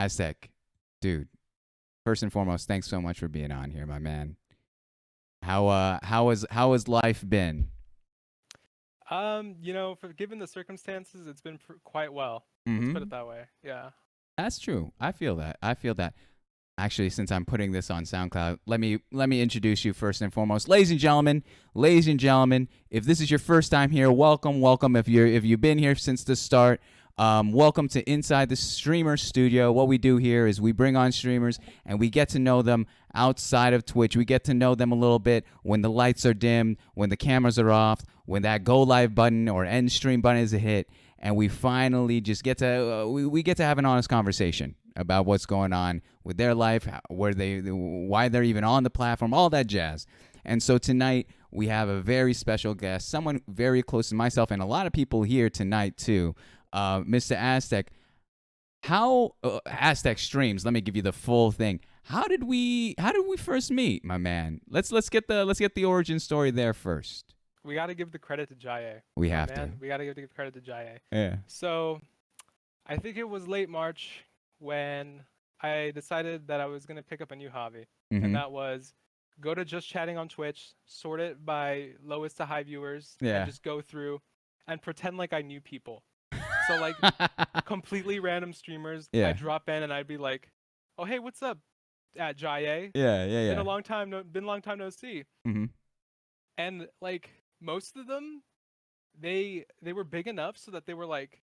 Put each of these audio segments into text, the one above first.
Aztec, dude. First and foremost, thanks so much for being on here, my man. How has life been? For given the circumstances, it's been quite well. Let's put Mm-hmm. it that way. Yeah. That's true. I feel that. I feel that. Actually, since I'm putting this on SoundCloud, let me introduce you first and foremost, ladies and gentlemen. If this is your first time here, welcome, welcome. If you've been here since the start, welcome to Inside the Streamer Studio. What we do here is we bring on streamers and we get to know them outside of Twitch. We get to know them a little bit when the lights are dimmed, when the cameras are off, when that go live button or end stream button is a hit, and we finally just get to we get to have an honest conversation about what's going on with their life, why they're even on the platform, all that jazz. And so tonight we have a very special guest, someone very close to myself and a lot of people here tonight too, Mr. Aztec. How azteKstreams? Let me give you the full thing. How did we first meet, my man? Let's get the origin story there first. We got to give the credit to Jaye. We have to. We got to give the credit to Jaye. Yeah. So, I think it was late March when I decided that I was gonna pick up a new hobby, Mm-hmm. and that was go to just chatting on Twitch, sort it by lowest to high viewers, Yeah. and just go through and pretend like I knew people. So like completely random streamers, Yeah. I'd drop in and I'd be like, "Oh hey, what's up, at Jaye? Yeah. Been a long time no see." Mm-hmm. And like most of them, they were big enough so that they were like,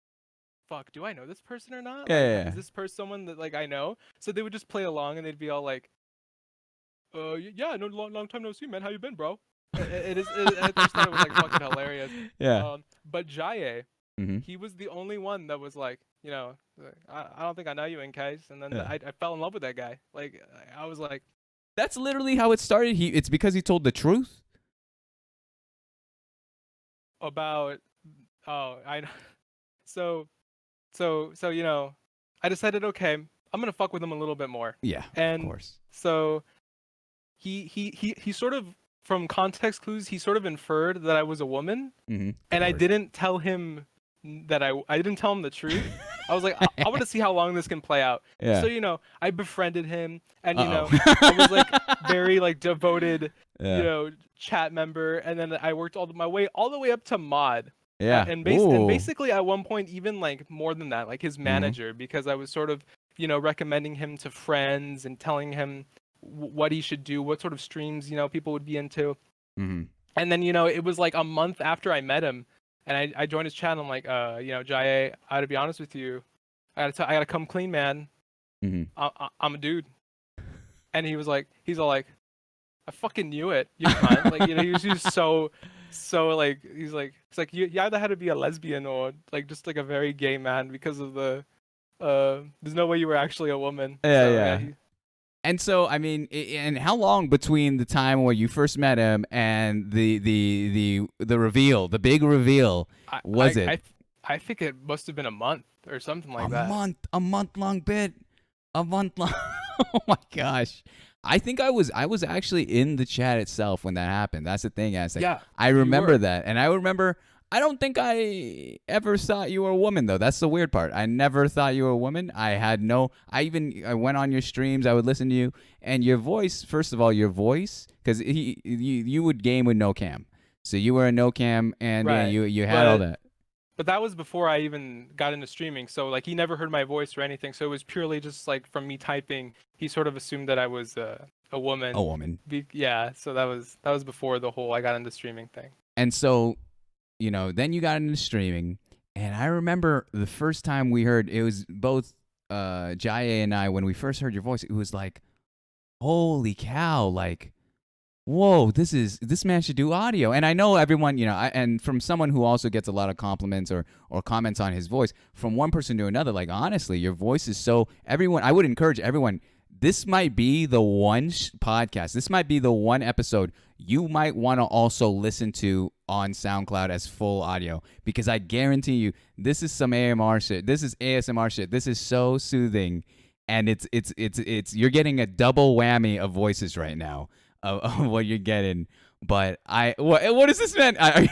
fuck, do I know this person or not? Yeah, Like, yeah, yeah. is this person someone that like I know? So they would just play along and they'd be all like, yeah, no, long time no see, man. How you been, bro? At first it was like fucking hilarious. Yeah. But Jaye, Mm-hmm. he was the only one that was like, I don't think I know you in case. And then Yeah. I fell in love with that guy. Like I was like, That's literally how it started. It's because he told the truth. about I so I decided, okay, I'm gonna fuck with him a little bit more. Yeah, And of course. so he sort of, from context clues, he sort of inferred that I was a woman, Mm-hmm. and I didn't tell him that I didn't tell him the truth. I was like, I want to see how long this can play out. Yeah. So I befriended him, and Uh-oh. I was like very like devoted, Yeah. chat member, and then I worked my way all the way up to mod. Yeah. And Ooh. basically at one point even like more than that, like his manager, because I was sort of recommending him to friends and telling him what he should do, what sort of streams people would be into. Mm-hmm. And then it was like a month after I met him, and I joined his channel. I'm like, Jaye, I gotta be honest with you, I gotta come clean, man. Mm-hmm. I'm a dude. And he's all like, I fucking knew it. You cunt. Like he was just so like it's like you either had to be a lesbian or like just like a very gay man because of the there's no way you were actually a woman. Yeah, So, yeah. And so, I mean, and how long between the time where you first met him and the reveal, the big reveal, was it? I think it must have been a month or something like that. A month long bit, a month long. Oh my gosh. I think I was actually in the chat itself when that happened. That's the thing, Aztec. Yeah, I you remember were. that, and I remember. I don't think I ever thought you were a woman, though. That's the weird part. I never thought you were a woman. I went on your streams. I would listen to you, and your voice. First of all, your voice, because you would game with no cam, so you were a no cam, and Right. you had all that. But that was before I even got into streaming, so like he never heard my voice or anything. So it was purely just like from me typing. He sort of assumed that I was a woman. A woman. Yeah. So that was before the whole I got into streaming thing. And so, then you got into streaming, and I remember the first time we heard, it was both Jaye and I, when we first heard your voice, it was like, holy cow, like, whoa, this man should do audio. And I know everyone, and from someone who also gets a lot of compliments or comments on his voice, from one person to another, like, honestly, your voice is so, I would encourage everyone, this might be the one podcast, this might be the one episode you might want to also listen to on SoundCloud as full audio, because I guarantee you, this is some AMR shit. This is ASMR shit. This is so soothing, and it's you're getting a double whammy of voices right now of what you're getting. But what is this, man? I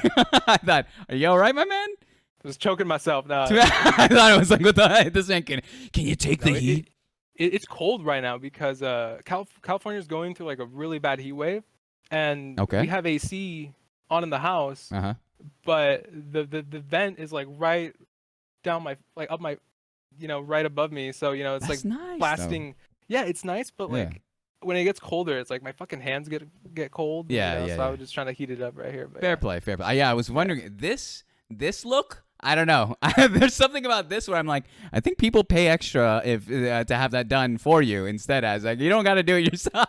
thought, are you all right, my man? I was choking myself now. I thought it was like, what the heck? This man can you take the heat? it's cold right now because California is going through like a really bad heat wave, and we Okay. have AC on in the house, Uh-huh. but the vent is like right down my like up my right above me, so it's like That's nice though. blasting. Yeah, it's nice, but Yeah. like when it gets colder, it's like my fucking hands get cold, and Yeah, yeah, so I yeah. was just trying to heat it up right here, but Fair yeah. play, fair play. Yeah, I was Yeah. wondering this look. I don't know. There's something about this where I'm like, I think people pay extra if to have that done for you instead. As like, you don't got to do it yourself.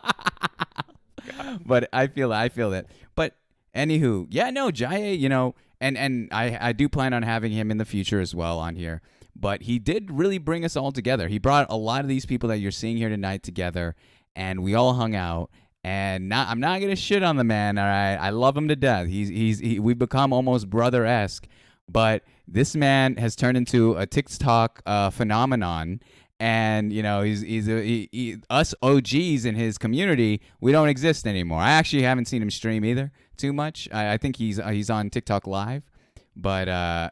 God. But I feel that. But anywho, yeah, no, Jaya, and I do plan on having him in the future as well on here. But he did really bring us all together. He brought a lot of these people that you're seeing here tonight together, and we all hung out. And I'm not gonna shit on the man. All right, I love him to death. We've become almost brother-esque. But this man has turned into a TikTok phenomenon, and us OGs in his community. We don't exist anymore. I actually haven't seen him stream either too much. I think he's on TikTok live, but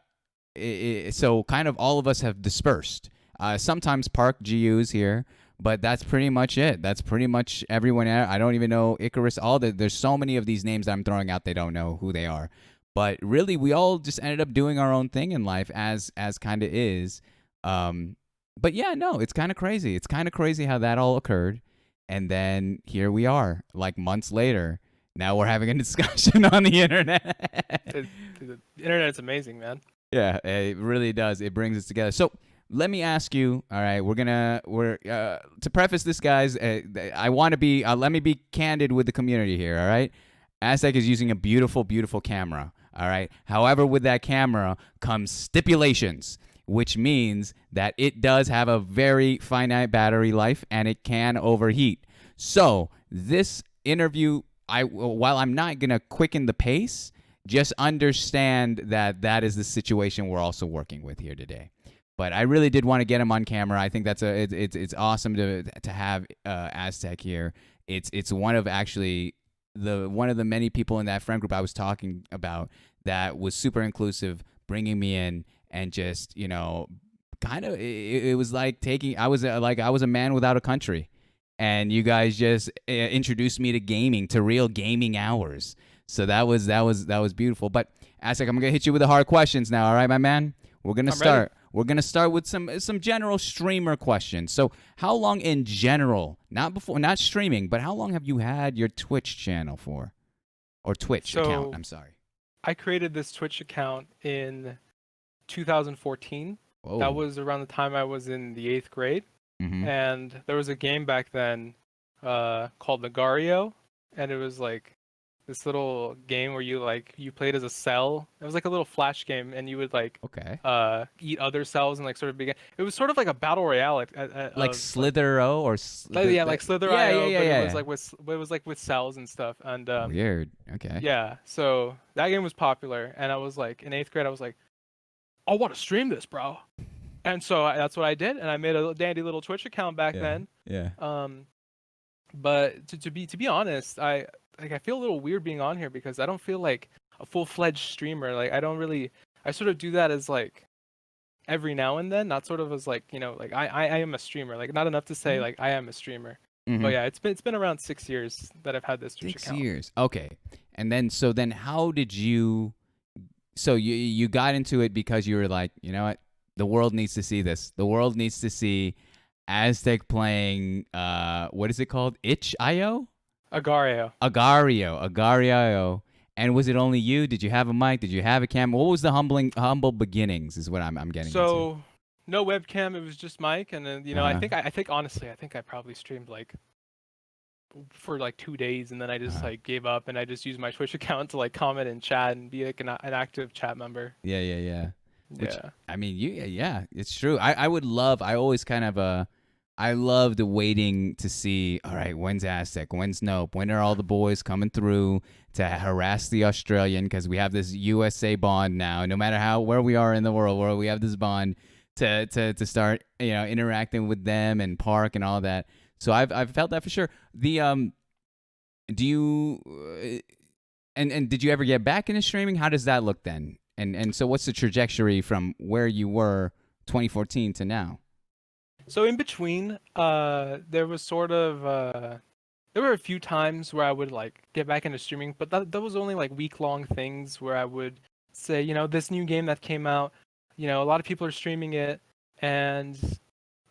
so kind of all of us have dispersed. Sometimes Park GU's here, but that's pretty much it. That's pretty much everyone. I don't even know Icarus. There's so many of these names that I'm throwing out. They don't know who they are. But really, we all just ended up doing our own thing in life, as kind of is. But yeah, no, it's kind of crazy. It's kind of crazy how that all occurred, and then here we are, like months later. Now we're having a discussion on the internet. The internet's amazing, man. Yeah, it really does. It brings us together. So let me ask you. All right, we're to preface this, guys. I want to be. Let me be candid with the community here. All right, Aztec is using a beautiful, beautiful camera. All right. However, with that camera comes stipulations, which means that it does have a very finite battery life and it can overheat. So this interview, while I'm not gonna quicken the pace, just understand that is the situation we're also working with here today. But I really did want to get him on camera. I think it's awesome to have Aztec here. It's one of actually one of the many people in that friend group I was talking about that was super inclusive, bringing me in and just kind of it was like I was a man without a country, and you guys just introduced me to gaming, to real gaming hours. So that was beautiful. But Aztec, I'm gonna hit you with the hard questions now. All right, my man. We're gonna start. Ready. We're gonna start with some general streamer questions. So, how long in general, not streaming, but how long have you had your Twitch channel for, or Twitch account? I'm sorry. I created this Twitch account in 2014. Whoa. That was around the time I was in the 8th grade, and there was a game back then called Nagario, and it was like this little game where you played as a cell. It was like a little flash game, and you would eat other cells and like sort of begin. It was sort of like a battle royale, like Slither-O or like Slither.io, yeah, but yeah. it was like with cells and stuff. And weird. Okay. yeah, so that game was popular, and I was like in 8th grade, I was like, I want to stream this, bro. And so that's what I did, and I made a dandy little Twitch account back then. Yeah. But to be honest, I feel a little weird being on here because I don't feel like a full-fledged streamer. Like I sort of do that as like every now and then, not sort of as like I am a streamer. Like not enough to say like I am a streamer. But yeah, it's been around 6 years that I've had this Twitch account. 6 years. Okay. And then how did you? So you got into it because you were like, you know what? The world needs to see this. The world needs to see Aztec playing. What is it called? Itch.io? Agario. And was it only you? Did you have a mic? Did you have a camera? What was the humble beginnings? Is what I'm getting into. So no webcam. It was just mic, and then I think honestly, I think I probably streamed like for like 2 days, and then I just like gave up, and I just used my Twitch account to like comment and chat and be like an active chat member. Yeah. Which, yeah. I mean, it's true. I always kind of I loved waiting to see, all right, when's Aztec? When's Nope? When are all the boys coming through to harass the Australian? Because we have this USA bond now. No matter where we are in the world, where we have this bond to start, interacting with them and Park and all that. So I've felt that for sure. Do you and did you ever get back into streaming? How does that look then? And so what's the trajectory from where you were 2014 to now? So in between, there was sort of there were a few times where I would like get back into streaming, but that was only like week-long things where I would say, this new game that came out, a lot of people are streaming it, and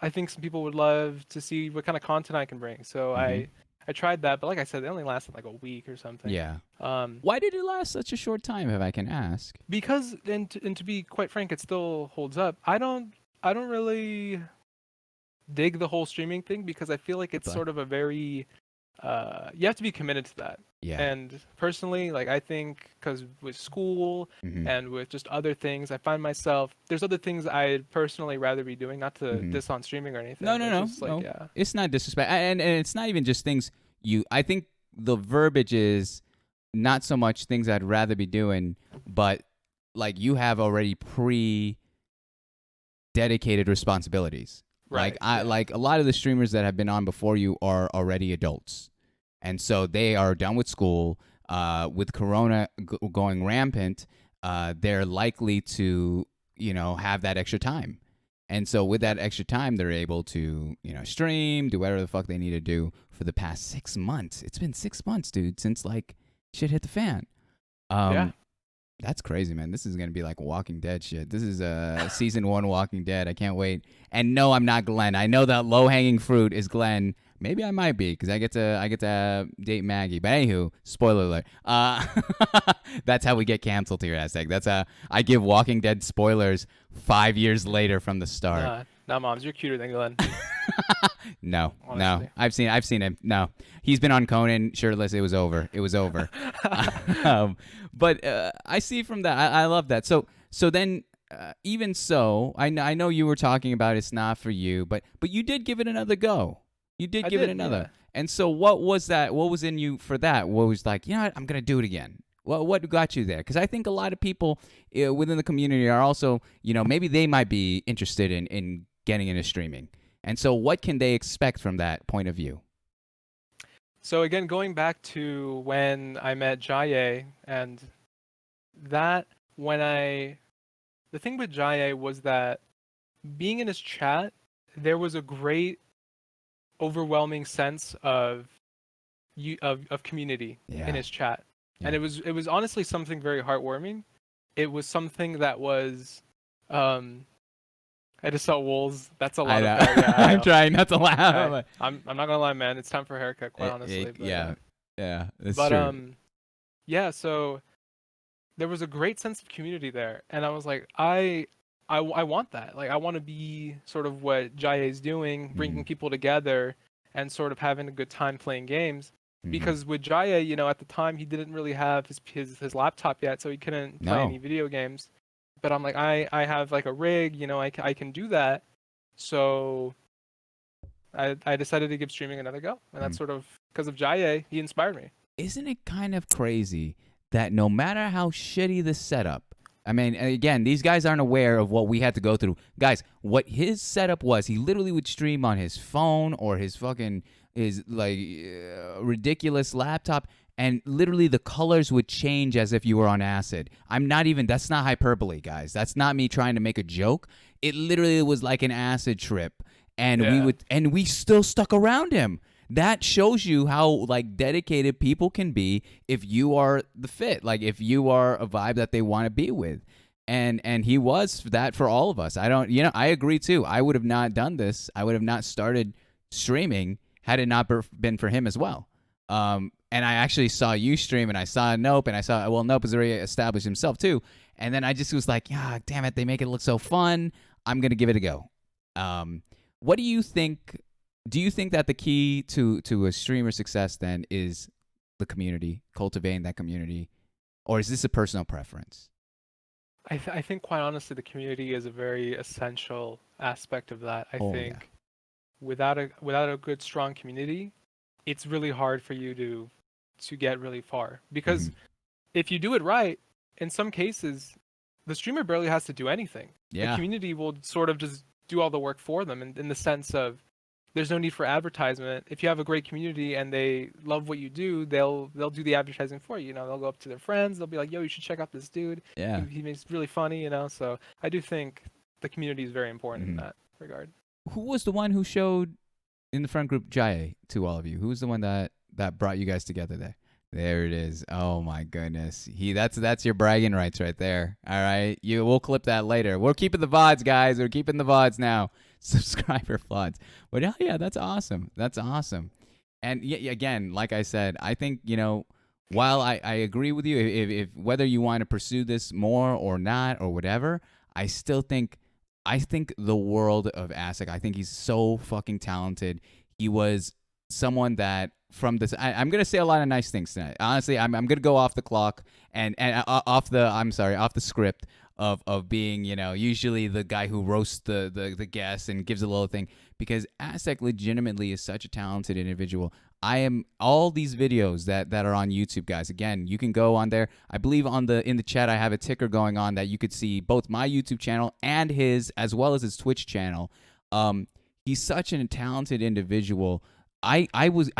I think some people would love to see what kind of content I can bring. So Mm-hmm. I tried that, but like I said, it only lasted like a week or something. Yeah. Um, Why did it last such a short time, if I can ask? because and to be quite frank, it still holds up. I don't really dig the whole streaming thing because I feel like it's Goodbye. sort of a very you have to be committed to that. Yeah. And personally, like I think because with school Mm-hmm. and with just other things, I find myself there's other things I'd personally rather be doing, not to Mm-hmm. diss on streaming or No, anything, no, but it's no, just like no. yeah, It's not disrespect, and it's not even just things you. I think the verbiage is not so much things I'd rather be doing, but like you have already dedicated responsibilities. Like right, yeah, like a lot of the streamers that have been on before you are already adults, and so they are done with school. With Corona going rampant, they're likely to have that extra time, and so with that extra time, they're able to stream, do whatever the fuck they need to do for the past 6 months. It's been 6 months, dude, since like shit hit the fan. yeah. Um, that's crazy, man. This is gonna be like Walking Dead shit. This is season 1 Walking Dead. I can't wait. And no, I'm not Glenn. I know that low hanging fruit is Glenn. Maybe I might be because I get to date Maggie. But anywho, spoiler alert. That's how we get canceled here, Aztec. That's I give Walking Dead spoilers 5 years later from the start. Nah, moms, you're cuter than Glenn, No, no. honestly. I've seen him. No, he's been on Conan shirtless. It was over. It was over. um, but I see from that. I love that. So then, even so, I know you were talking about it's not for you, but you did give it another go. You did I give it did, yeah. another. And so, what was that? What was in you for that? What was like? What? I'm gonna do it again. What got you there? Because I think a lot of people within the community are also, maybe they might be interested in getting into streaming. And so, what can they expect from that point of view? So again, going back to when I met Jaye, and that when I the thing with Jaye was that being in his chat, there was a great overwhelming sense of of community in Yeah, his chat. And yeah. it was honestly something very heartwarming. It was something that was um I just saw wolves. That's a I lot of know. hair. Yeah, I I'm know. trying not to laugh. I I'm not gonna lie, man. It's time for a haircut, quite honestly. But Yeah, yeah, it's but true. yeah. So there was a great sense of community there, and I was like, I want that. Like, I want to be sort of what Jaye is doing, Mm-hmm, bringing people together and sort of having a good time playing games. mm-hmm. Because with Jaye, at the time he didn't really have his laptop yet, so he couldn't play any No. video games. But I'm like, I have like a rig, I can do that. So I decided to give streaming another go, and Mm. that's sort of because of Jaye. He inspired me. Isn't it kind of crazy that no matter how shitty the setup, I mean, again, these guys aren't aware of what we had to go through. Guys, what his setup was, he literally would stream on his phone or his fucking his like ridiculous laptop, and literally the colors would change as if you were on acid. I'm not even. That's not hyperbole, guys. That's not me trying to make a joke. It literally was like an acid trip, and Yeah. we still stuck around him. That shows you how like dedicated people can be if you are the fit, like if you are a vibe that they want to be with. And he was that for all of us. I don't, I agree too. I would have not done this. I would have not started streaming had it not been for him as well. And I actually saw you stream, and I saw Nope, and I saw, well, Nope has already established himself too. And then I just was like, yeah, damn it, they make it look so fun. I'm gonna give it a go. What do you think? Do you think that the key to a streamer success then is the community, cultivating that community, or is this a personal preference? I think quite honestly the community is a very essential aspect of that. I Oh yeah. think without a good strong community, it's really hard for you to get really far. Mm-hmm. Because if you do it right, in some cases, the streamer barely has to do anything. The Yeah. community will sort of just do all the work for them in the sense of there's no need for advertisement. If you have a great community and they love what you do, they'll do the advertising for you. They'll go up to their friends. They'll be like, "Yo, you should check out this dude. He, Yeah. he makes really funny." So I do think the community is very important in Mm-hmm. that regard. Who was the one who showed in the front group Jai to all of you? Who was the one that brought you guys together there? There it is. Oh my goodness. That's your bragging rights right there. All right. We'll clip that later. We're keeping the VODs, guys. We're keeping the VODs now. Subscriber VODs. But yeah, that's awesome. That's awesome. And yeah, again, like I said, I think, while I agree with you, if whether you want to pursue this more or not or whatever, I still think the world of Aztec. I think he's so fucking talented. He was someone that from this. I'm gonna say a lot of nice things tonight. Honestly, I'm gonna go off the clock and off the script of being usually the guy who roasts the guests and gives a little thing, because Aztec legitimately is such a talented individual. I am all these videos that are on YouTube, guys. Again, you can go on there. I believe in the chat I have a ticker going on that you could see both my YouTube channel and his, as well as his Twitch channel. He's such a talented individual. I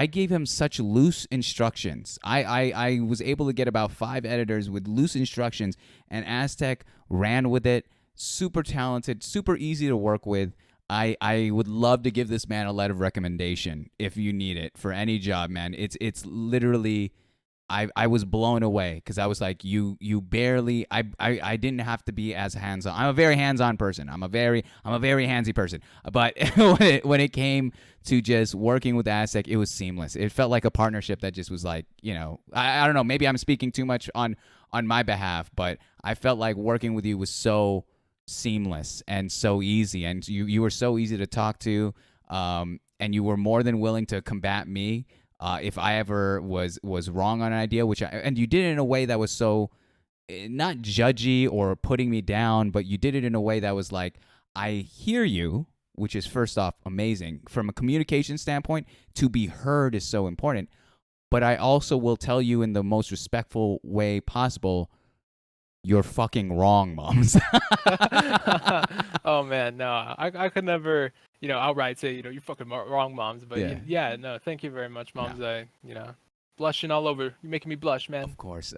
gave him such loose instructions. I was able to get about 5 editors with loose instructions, and Aztec ran with it. Super talented, super easy to work with. I would love to give this man a letter of recommendation if you need it for any job, man. It's literally, I was blown away because I was like, you barely, I didn't have to be as hands on. I'm a very hands on person. I'm a very handsy person. But when it came to just working with Aztec, it was seamless. It felt like a partnership that just was like, I don't know. Maybe I'm speaking too much on my behalf, but I felt like working with you was so seamless and so easy, and you were so easy to talk to, and you were more than willing to combat me if I ever was wrong on an idea, and you did it in a way that was so not judgy or putting me down, but you did it in a way that was like, I hear you, which is first off amazing from a communication standpoint. To be heard is so important, but I also will tell you in the most respectful way possible, you're fucking wrong, moms. Oh man, no, I could never, outright say, you're fucking wrong, moms. But Yeah. yeah, no, thank you very much, No. moms. Blushing all over. You're making me blush, man. Of course.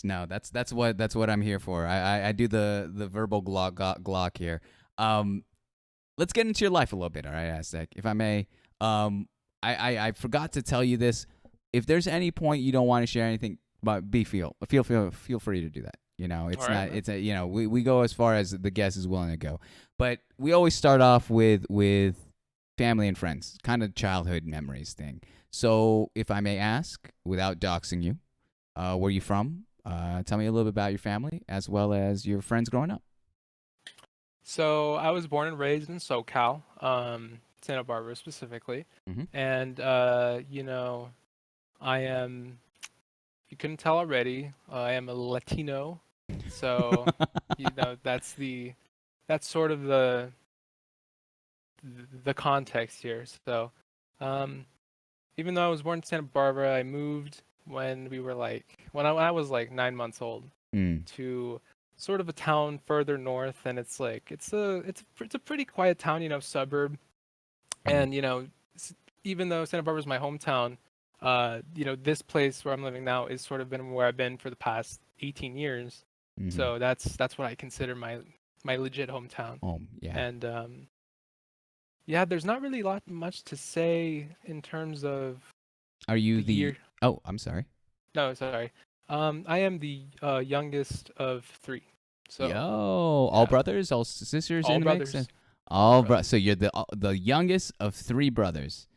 No, that's what I'm here for. I do the verbal glock here. Let's get into your life a little bit, all right, Aztec, if I may. I forgot to tell you this. If there's any point you don't want to share anything, but feel free to do that. It's All right, not. It's we go as far as the guest is willing to go, but we always start off with family and friends, kind of childhood memories thing. So, if I may ask, without doxing you, where you from? Tell me a little bit about your family as well as your friends growing up. So I was born and raised in SoCal, Santa Barbara specifically, Mm-hmm. and I am. If you couldn't tell already, I am a Latino. So that's sort of the context here. So, even though I was born in Santa Barbara, I moved when I was like 9 months old Mm. to sort of a town further north, and it's a pretty quiet town, suburb. And even though Santa Barbara is my hometown, this place where I'm living now is sort of been where I've been for the past 18 years. Mm-hmm. So that's what I consider my legit hometown. Yeah. And yeah, there's not really much to say in terms of Are you the year. Oh, I'm sorry. No, sorry. I am the youngest of 3. So Yo, all brothers, all sisters all in the mix? brothers. All brothers. So you're the youngest of 3 brothers.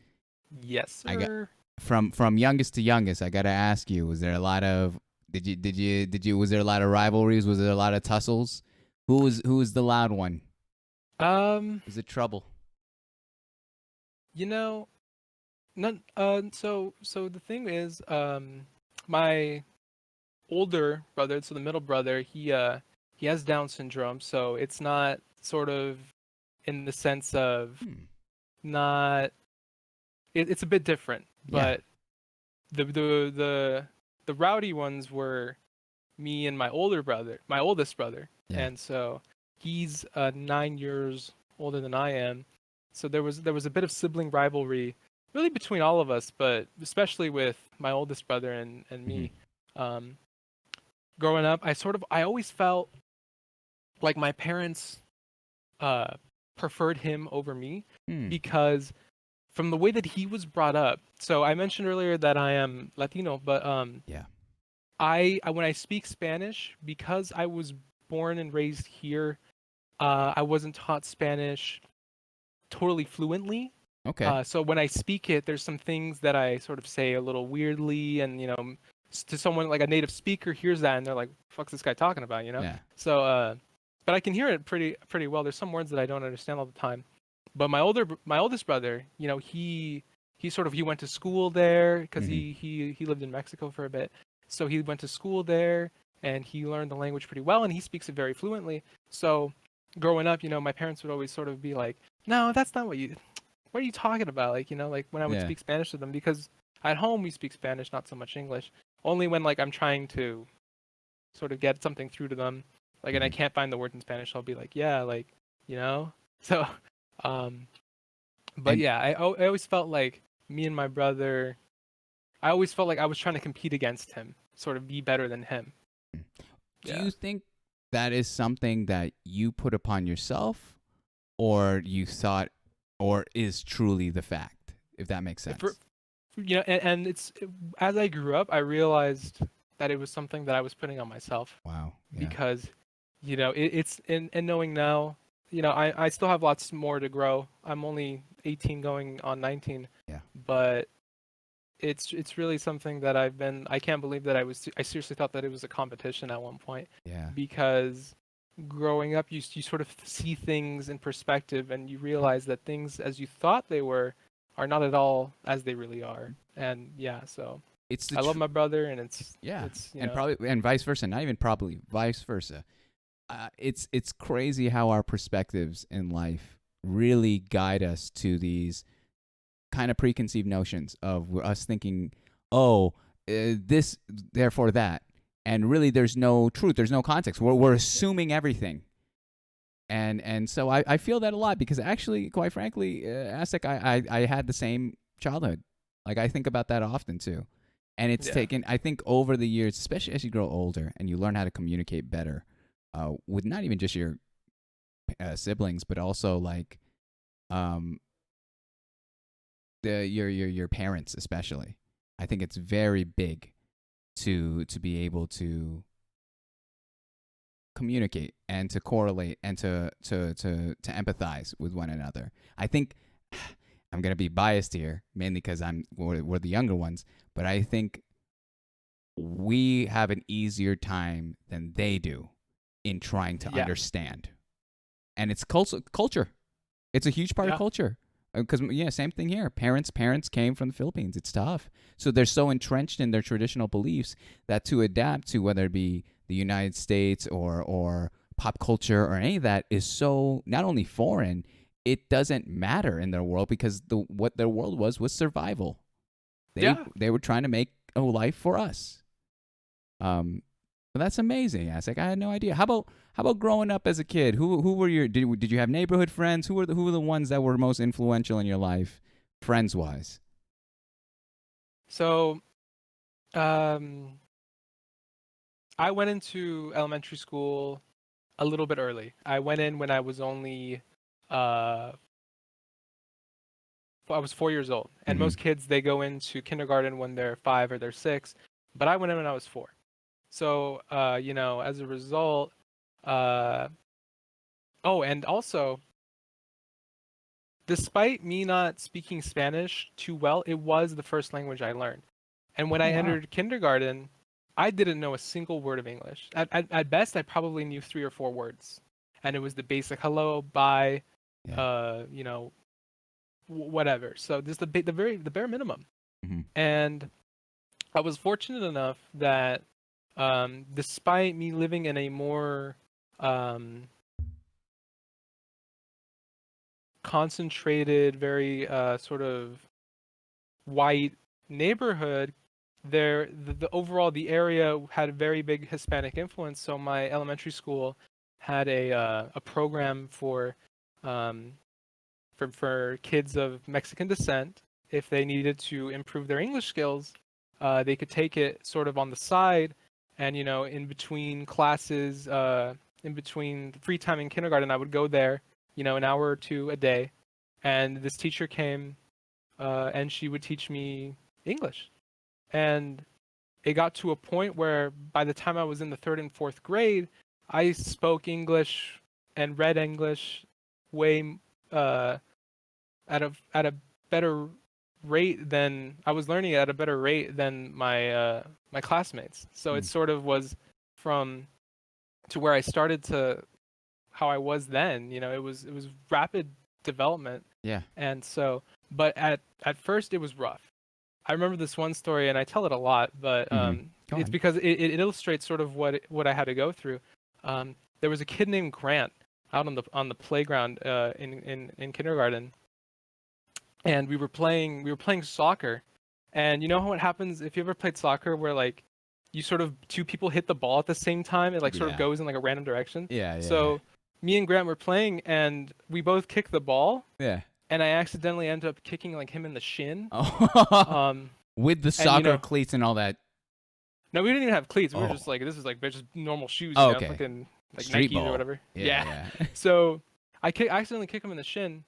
Yes, I got- sir. From youngest to youngest, I gotta ask you: was there a lot of was there a lot of rivalries? Was there a lot of tussles? Who was the loud one? Was it trouble? None. So the thing is, my older brother, so the middle brother, he has Down syndrome, so it's not sort of in the sense of not. It's a bit different, Yeah. but the rowdy ones were me and my oldest brother, Yeah. and so he's 9 years older than I am. So there was a bit of sibling rivalry, really between all of us, but especially with my oldest brother and me. Growing up, I always felt like my parents preferred him over me Hmm. because from the way that he was brought up. So I mentioned earlier that I am Latino, but Yeah. I when I speak Spanish, because I was born and raised here, I wasn't taught Spanish totally fluently. Okay. So when I speak it, there's some things that I sort of say a little weirdly, and to someone like a native speaker hears that and they're like, "Fuck's this guy talking about?" Yeah. So, but I can hear it pretty well. There's some words that I don't understand all the time. But my oldest brother, he went to school there because Hmm. he lived in Mexico for a bit. So he went to school there and he learned the language pretty well and he speaks it very fluently. So growing up, my parents would always sort of be like, "No, that's not what are you talking about?" Like, like when I would Yeah. speak Spanish to them, because at home we speak Spanish, not so much English. Only when like I'm trying to sort of get something through to them, like, and I Hmm. can't find the words in Spanish, I'll be like, yeah, like, you know. So, um, but And yeah, I always felt like me and my brother, I always felt like I was trying to compete against him, sort of be better than him. do Yeah. you think that is something that you put upon yourself, or you thought, or is truly the fact? If that makes For, sense. and as I grew up, I realized that it was something that I was putting on myself Wow. Yeah. because, it's in knowing now, I still have lots more to grow. I'm only 18 going on 19, Yeah. but it's really something that I can't believe that I seriously thought that it was a competition at one point, Yeah. because growing up you sort of see things in perspective and you realize that things as you thought they were are not at all as they really are. And yeah, so It's the I love my brother, and it's yeah, it's and probably and vice versa. Not even probably vice versa. It's crazy how our perspectives in life really guide us to these kind of preconceived notions of us thinking, oh, this, therefore that. And really, there's no truth, there's no context. We're assuming everything. And so I feel that a lot because actually, quite frankly, Aztec, I had the same childhood. Like, I think about that often too. And it's yeah. taken, I think, over the years, especially as you grow older and you learn how to communicate better with not even just your siblings, but also like um, your parents especially. I think it's very big to be able to communicate and to correlate and to empathize with one another. I think I'm gonna be biased here, mainly because we're the younger ones, but I think we have an easier time than they do in trying to Yeah. understand, and it's culture. It's a huge part of Yeah. culture. Because yeah, same thing here. Parents came from the Philippines. It's tough, so they're so entrenched in their traditional beliefs that to adapt to whether it be the United States or pop culture or any of that is so not only foreign, it doesn't matter in their world because what their world was survival. They Yeah. they were trying to make a life for us. But that's amazing, Aztec. I had no idea. How about growing up as a kid? Who were your did you have neighborhood friends? Who were the ones that were most influential in your life, friends wise? So, um I went into elementary school a little bit early. I went in when I was only uh I was 4 years old. And Mm-hmm. most kids, they go into kindergarten when they're 5 or they're 6, but I went in when I was 4. So, as a result, uh oh, and also, despite me not speaking Spanish too well, it was the first language I learned. And when Oh I wow. entered kindergarten, I didn't know a single word of English. At best, I probably knew 3 or 4 words. And it was the basic hello, bye, Yeah. you know, whatever. So just the bare minimum. Mm-hmm. And I was fortunate enough that, despite me living in a more um, concentrated, very sort of white neighborhood, the overall the area had a very big Hispanic influence. So my elementary school had a program um, for kids of Mexican descent. If they needed to improve their English skills, they could take it sort of on the side, and in between classes, in between free time in kindergarten, I would go there an hour or two a day, and this teacher came, and she would teach me English. And it got to a point where by the time I was in the 3rd and 4th grade, I spoke English and read English way at a better rate than I was learning it at a better rate than my classmates. So it sort of was from to where I started to how I was then. It was rapid development. Yeah. And so, but at first it was rough. I remember this one story, and I tell it a lot, but it's because it illustrates sort of what I had to go through. There was a kid named Grant out on the playground in kindergarten, and we were playing soccer. And you know what happens if you ever played soccer, where like you sort of two people hit the ball at the same time, it like sort of goes in like a random direction. Yeah. So me and Grant were playing, and we both kicked the ball. Yeah. And I accidentally ended up kicking like him in the shin. Oh. With the soccer cleats and all that. No, we didn't even have cleats. We were just like, this is like just normal shoes, okay. fucking like Street Nikes ball. or whatever. Yeah. So I accidentally kick him in the shin,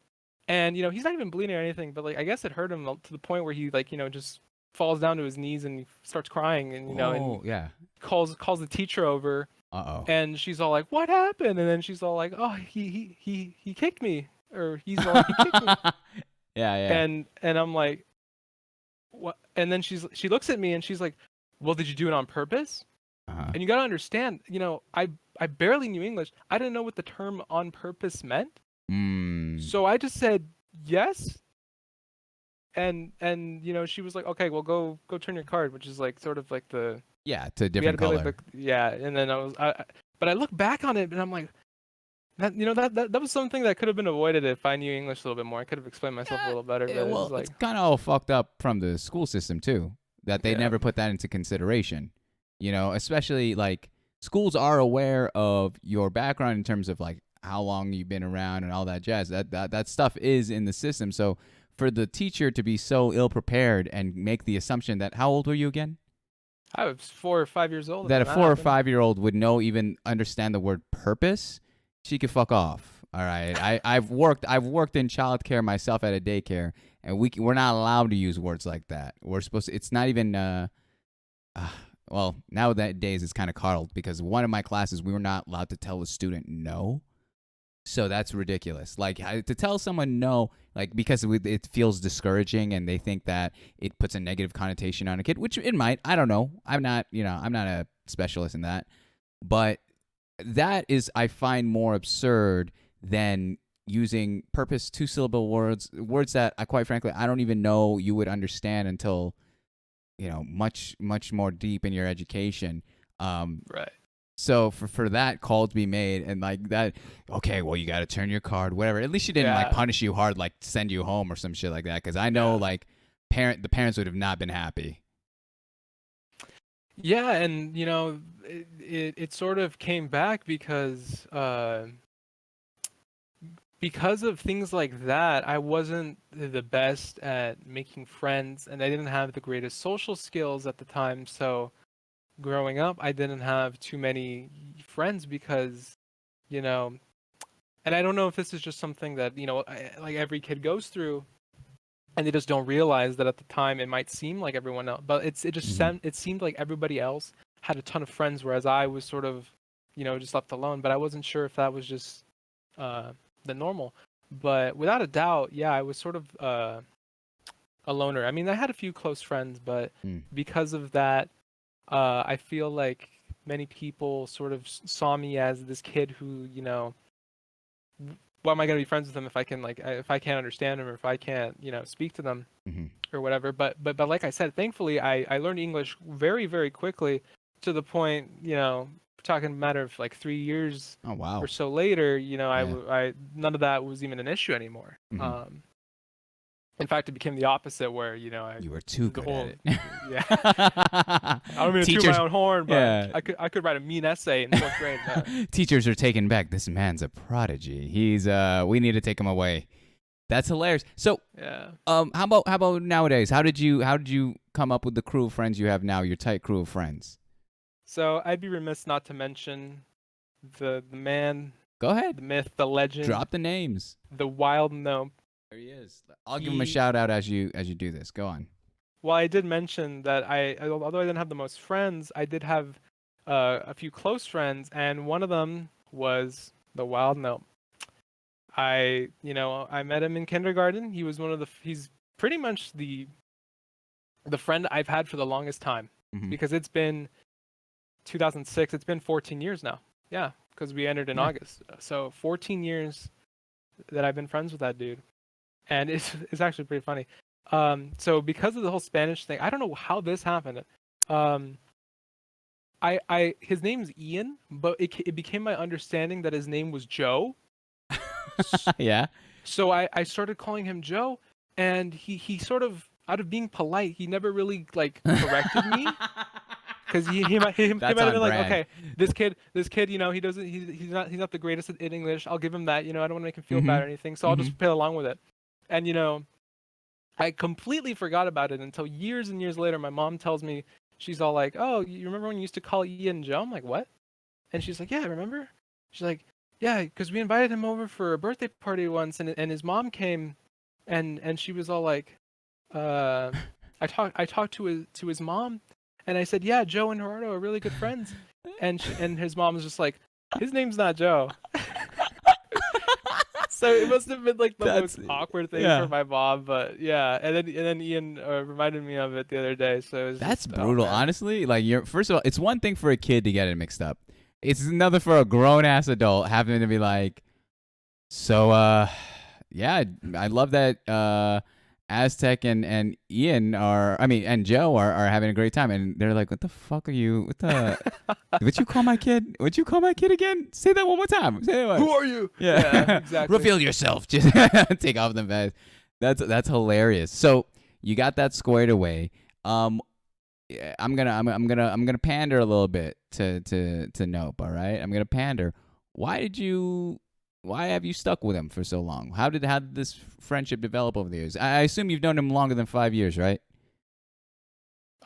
and he's not even bleeding or anything, but like I guess it hurt him to the point where he like just falls down to his knees and he starts crying, and and calls the teacher over. And she's all like, "What happened?" And then she's all like, "Oh, he kicked me," or he's all like, "He kicked me." Yeah. And I'm like, "What?" And then she looks at me and she's like, "Well, did you do it on purpose?" And you gotta understand, I barely knew English. I didn't know what the term "on purpose" meant. So I just said yes. And she was like, "Okay, well, go turn your card," which is like sort of like the it's a different color. And then but I look back on it and I'm like, that was something that could have been avoided if I knew English a little bit more. I could have explained myself a little better. But it's kind of all fucked up from the school system too, that they never put that into consideration. Especially like schools are aware of your background in terms of like how long you've been around and all that jazz. That stuff is in the system. So for the teacher to be so ill prepared and make the assumption that, how old were you again? I was 4 or 5 years old. That a 4 or 5-year-old would even understand the word purpose, she could fuck off. All right, I've worked in childcare myself at a daycare, and we're not allowed to use words like that. We're supposed to. It's not even. Well, nowadays it's kind of coddled because one of my classes we were not allowed to tell a student no. So that's ridiculous. Like to tell someone no, like because it feels discouraging and they think that it puts a negative connotation on a kid, which it might. I don't know. I'm not a specialist in that. But that is, I find, more absurd than using purpose 2-syllable words that quite frankly, I don't even know you would understand until, much, much more deep in your education. Right. So for that call to be made and like that, okay, well, you got to turn your card, whatever. At least she didn't like punish you hard, like send you home or some shit like that. Because I know like the parents would have not been happy. Yeah, and it sort of came back because of things like that. I wasn't the best at making friends, and I didn't have the greatest social skills at the time. So growing up, I didn't have too many friends because, and I don't know if this is just something that, like every kid goes through, and they just don't realize that at the time it might seem like everyone else, but it seemed like everybody else had a ton of friends, whereas I was sort of, just left alone. But I wasn't sure if that was just the normal. But without a doubt, yeah, I was sort of a loner. I mean, I had a few close friends, but because of that, I feel like many people sort of saw me as this kid who, why am I going to be friends with them if I can't understand them, or if I can't, speak to them or whatever. But like I said, thankfully I learned English very, very quickly, to the point, we're talking a matter of like 3 years or so later, I none of that was even an issue anymore. In fact, it became the opposite, where you were too good at it. Yeah, I don't mean to toot my own horn, but I could write a mean essay in 4th grade. Teachers are taken back. This man's a prodigy. He's we need to take him away. That's hilarious. So how about nowadays? How did you come up with the crew of friends you have now? Your tight crew of friends. So I'd be remiss not to mention the man Go ahead. the myth, the legend, Drop the names. the wild gnome. There he is. I'll give him a He, shout out as you do this. Go on. well, I did mention that although I didn't have the most friends, I did have a few close friends, and one of them was the wild gnome. I met him in kindergarten. He was he's pretty much the friend I've had for the longest time, Mhm. because it's been 2006. It's been 14 years now. Yeah, because we entered in August. So 14 years that I've been friends with that dude, and it's actually pretty funny. So because of the whole Spanish thing, I don't know how this happened. Um, his name's Ian, but it became my understanding that his name was Joe. Yeah. So I started calling him Joe, and he sort of, out of being polite, he never really like corrected me. Because he might have That's been on like, brand. okay, this kid, he doesn't, he's not the greatest at English. I'll give him that. I don't want to make him feel bad or anything, so I'll just play along with it. And I completely forgot about it until years and years later. My mom tells me, she's all like, "Oh, you remember when you used to call Ian Joe?" I'm like, "What?" And she's like, "Yeah, remember?" She's like, "Yeah, because we invited him over for a birthday party once, and his mom came, and she was all like, I talked to his mom, and I said, yeah, Joe and Gerardo are really good friends, and his mom was just like, his name's not Joe." So it must have been like the most awkward thing for my mom, but yeah. And then Ian reminded me of it the other day, so it was That's just, brutal, man. honestly. Like, first of all, it's one thing for a kid to get it mixed up. It's another for a grown ass adult having to be like, so yeah, I love that Aztec and Ian and Joe are having a great time, and they're like, what the fuck are you? What you call my kid? What you call my kid again? Say that one more time. Say it. Who are you? Yeah, exactly. Reveal yourself. Just take off the vest. That's hilarious. So you got that squared away. Yeah, I'm gonna pander a little bit to Nope. All right, I'm gonna pander. Why have you stuck with him for so long? How did this friendship develop over the years? I assume you've known him longer than 5 years, right?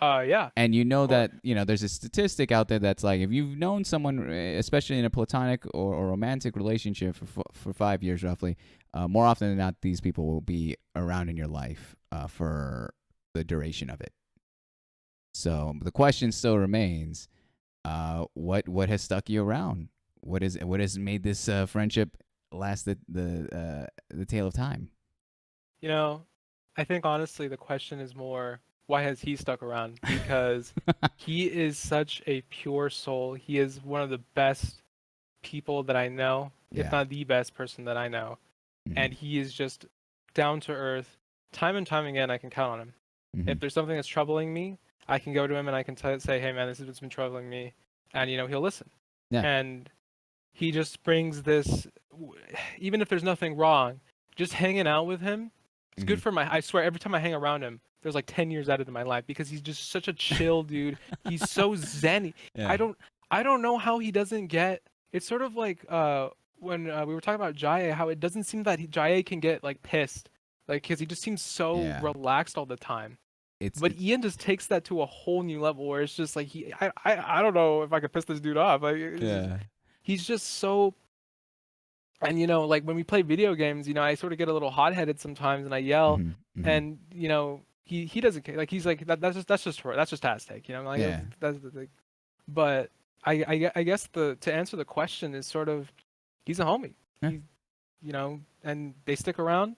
Yeah. And you know that there's a statistic out there that's like, if you've known someone, especially in a platonic or romantic relationship for 5 years roughly, more often than not, these people will be around in your life for the duration of it. So the question still remains: what has stuck you around? What has made this friendship last the tale of time? I think honestly the question is more, why has he stuck around? Because he is such a pure soul. He is one of the best people that I know, if not the best person that I know. Mm-hmm. And he is just down to earth. Time and time again, I can count on him. Mm-hmm. If there's something that's troubling me, I can go to him and I can say, hey man, this is what's been troubling me. And he'll listen. Yeah. And he just brings this, even if there's nothing wrong, just hanging out with him, it's good for I swear, every time I hang around him, there's like 10 years added to my life, because he's just such a chill dude. He's so zen. Yeah. I don't know how he doesn't get, it's sort of like when we were talking about Jaya, how it doesn't seem that Jaya can get like pissed, like, because he just seems so relaxed all the time. But Ian just takes that to a whole new level, where it's just like I don't know if I could piss this dude off. Like, he's just so. And like when we play video games, I sort of get a little hot-headed sometimes, and I yell, and he doesn't care. Like, he's like, that's just Aztec, like, that's the thing. But I guess to answer the question is sort of, he's a homie. And they stick around,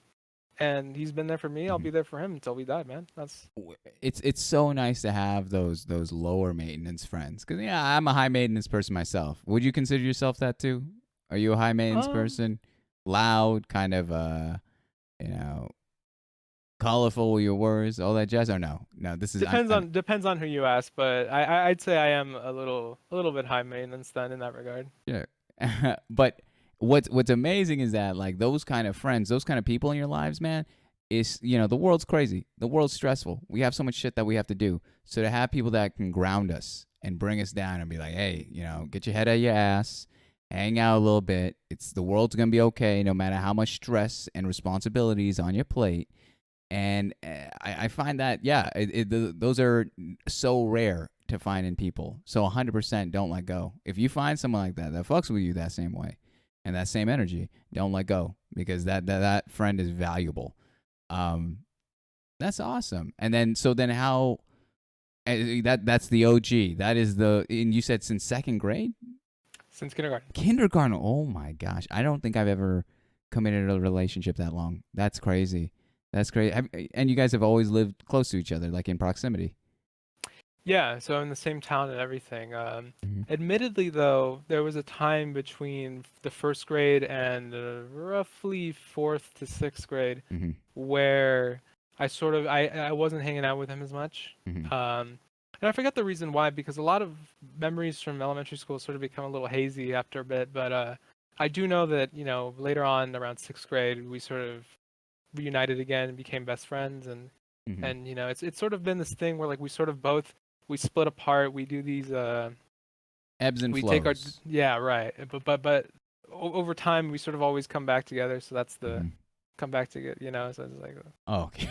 and he's been there for me. I'll be there for him until we die, man. It's so nice to have those lower maintenance friends, because I'm a high maintenance person myself. Would you consider yourself that too? Are you a high maintenance person? Loud, kind of colorful with your words, all that jazz, or no? No, this is depends on who you ask, but I'd say I am a little bit high maintenance then in that regard. Yeah. But what's amazing is that, like, those kind of friends, those kind of people in your lives, man, is the world's crazy. The world's stressful. We have so much shit that we have to do. So to have people that can ground us and bring us down and be like, hey, get your head out of your ass, hang out a little bit. The world's gonna be okay, no matter how much stress and responsibilities on your plate. And I find that those are so rare to find in people. So 100% don't let go. If you find someone like that fucks with you that same way, and that same energy. Don't let go, because that friend is valuable. Um, that's awesome. And then so then how that's the OG. That is the, and you said since second grade? Since kindergarten. Kindergarten. Oh my gosh. I don't think I've ever committed a relationship that long. That's crazy. That's crazy. And you guys have always lived close to each other, like in proximity. Yeah, so in the same town and everything. Mm-hmm. Admittedly, though, there was a time between the first grade and roughly fourth to sixth grade Mm-hmm. where I wasn't hanging out with him as much. Mm-hmm. And I forget the reason why, because a lot of memories from elementary school sort of become a little hazy after a bit. But I do know that, later on around sixth grade, we sort of reunited again and became best friends. And Mm-hmm. and it's sort of been this thing where like we split apart. We do these Ebbs and we take our flows. yeah, right. But over time we sort of always come back together. So that's the Mm-hmm. come back together. So it's like Oh, okay.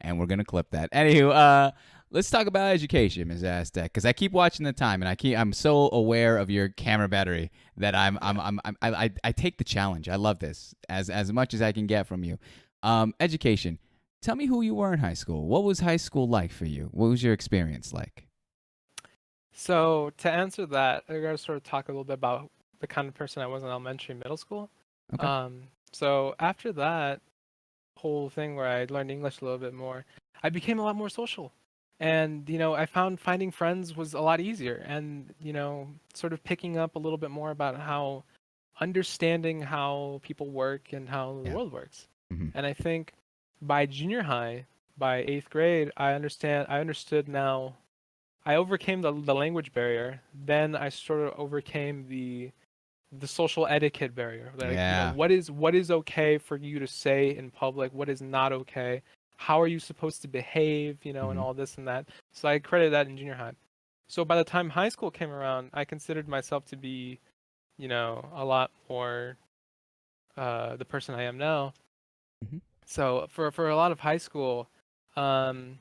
And we're gonna clip that. Anywho, let's talk about education, Ms. Aztec, because I keep watching the time, and I'm so aware of your camera battery that I take the challenge. I love this as much as I can get from you. Education. Tell me who you were in high school. What was high school like for you? What was your experience like? So to answer that, I gotta sort of talk a little bit about the kind of person I was in elementary and middle school. Okay. So after that whole thing where I learned English a little bit more, I became a lot more social. And, I found finding friends was a lot easier. And, sort of picking up a little bit more about understanding how people work and how the Yeah. world works. Mm-hmm. And I think by junior high, by eighth grade, I understood now. I overcame the language barrier. Then I sort of overcame the social etiquette barrier. Like, Yeah. what is okay for you to say in public? What is not okay? How are you supposed to behave? And Mm-hmm. all this and that. So I credited that in junior high. So by the time high school came around, I considered myself to be, a lot more the person I am now. Mm-hmm. So for a lot of high school, um,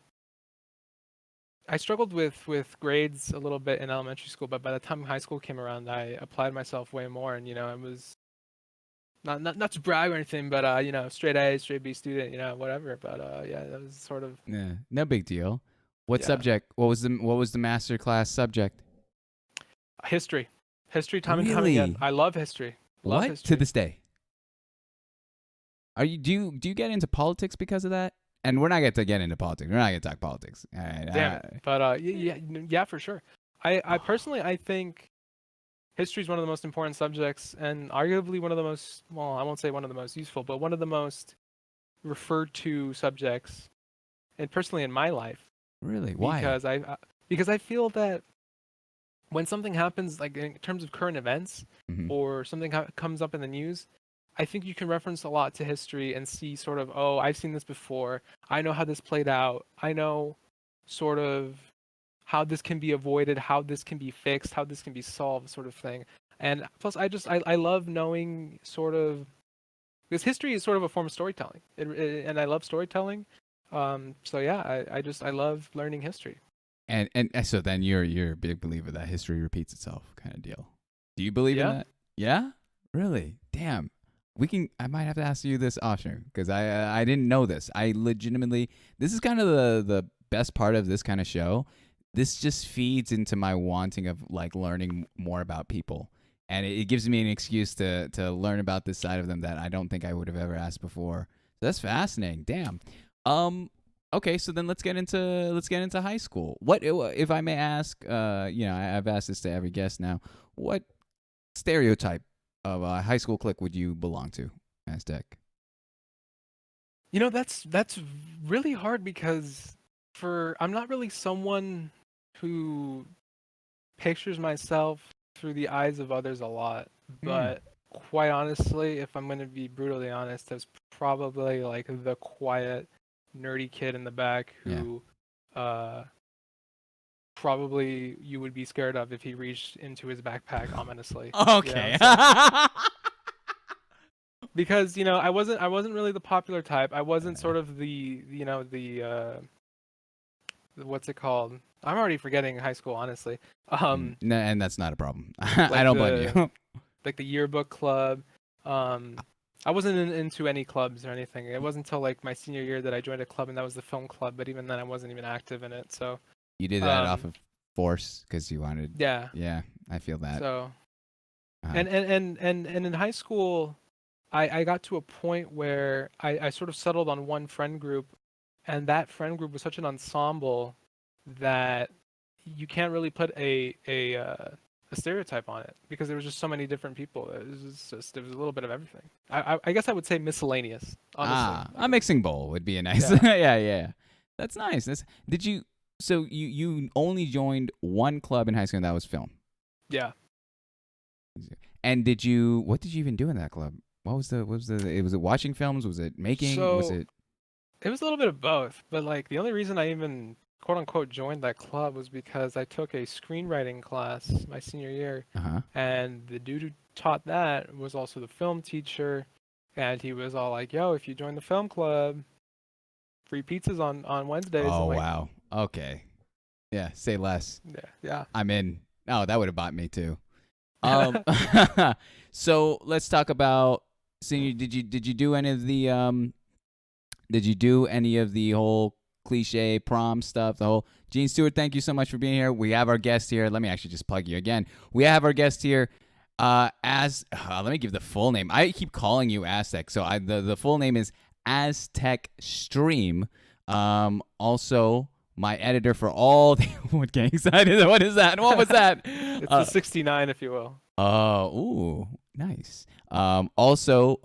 I struggled with grades a little bit in elementary school, but by the time high school came around, I applied myself way more, and it was not to brag or anything, but straight A, straight B student, whatever. But yeah, that was sort of Yeah. No big deal. What yeah, subject? What was the master class subject? history, history, time and time again. Really? I love history, love What? To history. this day? Are you do you get into politics because of that? And we're not going to get into politics. We're not going to talk politics. All right. Damn it. But yeah, for sure. I personally I think history is one of the most important subjects and arguably one of the most, well, I won't say one of the most useful, but one of the most referred to subjects, and personally in my life, Really? Why? because I feel that when something happens, like in terms of current events, Mm-hmm. or something comes up in the news, I think you can reference a lot to history and see sort of, oh, I've seen this before. I know how this played out. I know sort of how this can be avoided, how this can be fixed, how this can be solved, sort of thing. And plus, I love knowing sort of, because history is sort of a form of storytelling, and I love storytelling. So yeah, I love learning history. And so then you're a big believer that history repeats itself kind of deal. Do you believe in Yeah. that? Yeah? Really? Damn. I might have to ask you this option because I didn't know this. I legitimately, this is kind of the best part of this kind of show. This just feeds into my wanting of like learning more about people. And it gives me an excuse to learn about this side of them that I don't think I would have ever asked before. So that's fascinating. Damn. Um okay, so then let's get into high school. What, if I may ask, I've asked this to every guest now. What stereotype of a high school clique would you belong to, Aztec? That's really hard because I'm not really someone who pictures myself through the eyes of others a lot, Hmm. but quite honestly, if I'm going to be brutally honest, I was probably like the quiet, nerdy kid in the back Yeah. who uh, probably you would be scared of if he reached into his backpack ominously. Okay. So because I wasn't really the popular type. I wasn't sort of the what's it called? I'm already forgetting high school, honestly. No, and that's not a problem. I Like don't blame you. like the yearbook club. I wasn't into any clubs or anything. It wasn't until like my senior year that I joined a club, and that was the film club. But even then, I wasn't even active in it. So You did that off um, of force because you wanted. yeah. Yeah, I feel that. So Uh-huh. and in high school, I got to a point where I sort of settled on one friend group, and that friend group was such an ensemble that you can't really put a stereotype on it because there was just so many different people. It was a little bit of everything. I guess I would say miscellaneous, honestly. A mixing bowl would be a nice. Yeah, Yeah, yeah. That's nice. Did you? So you only joined one club in high school, and that was film. yeah. And did you? What did you even do in that club? Was it watching films? Was it making? Was So it? it was a little bit of both, but like the only reason I even quote unquote joined that club was because I took a screenwriting class my senior year, Uh huh. and the dude who taught that was also the film teacher, and he was all like, "Yo, if you join the film club, free pizzas on Wednesdays." I'm Oh like, wow. Okay. Yeah. Say less. yeah, I'm in. Oh, that would have bought me too. Um. So let's talk about senior. Did you do any of the Did you do any of the whole cliche prom stuff? The whole Gene Stewart, thank you so much for being here. We have our guest here. Let me actually just plug you again. We have our guest here. Let me give the full name. I keep calling you Aztec, so the full name is azteKstream. Also my editor for all the what getting excited. What is that? What was that? it's the 69, if you will. Ooh, nice. Also,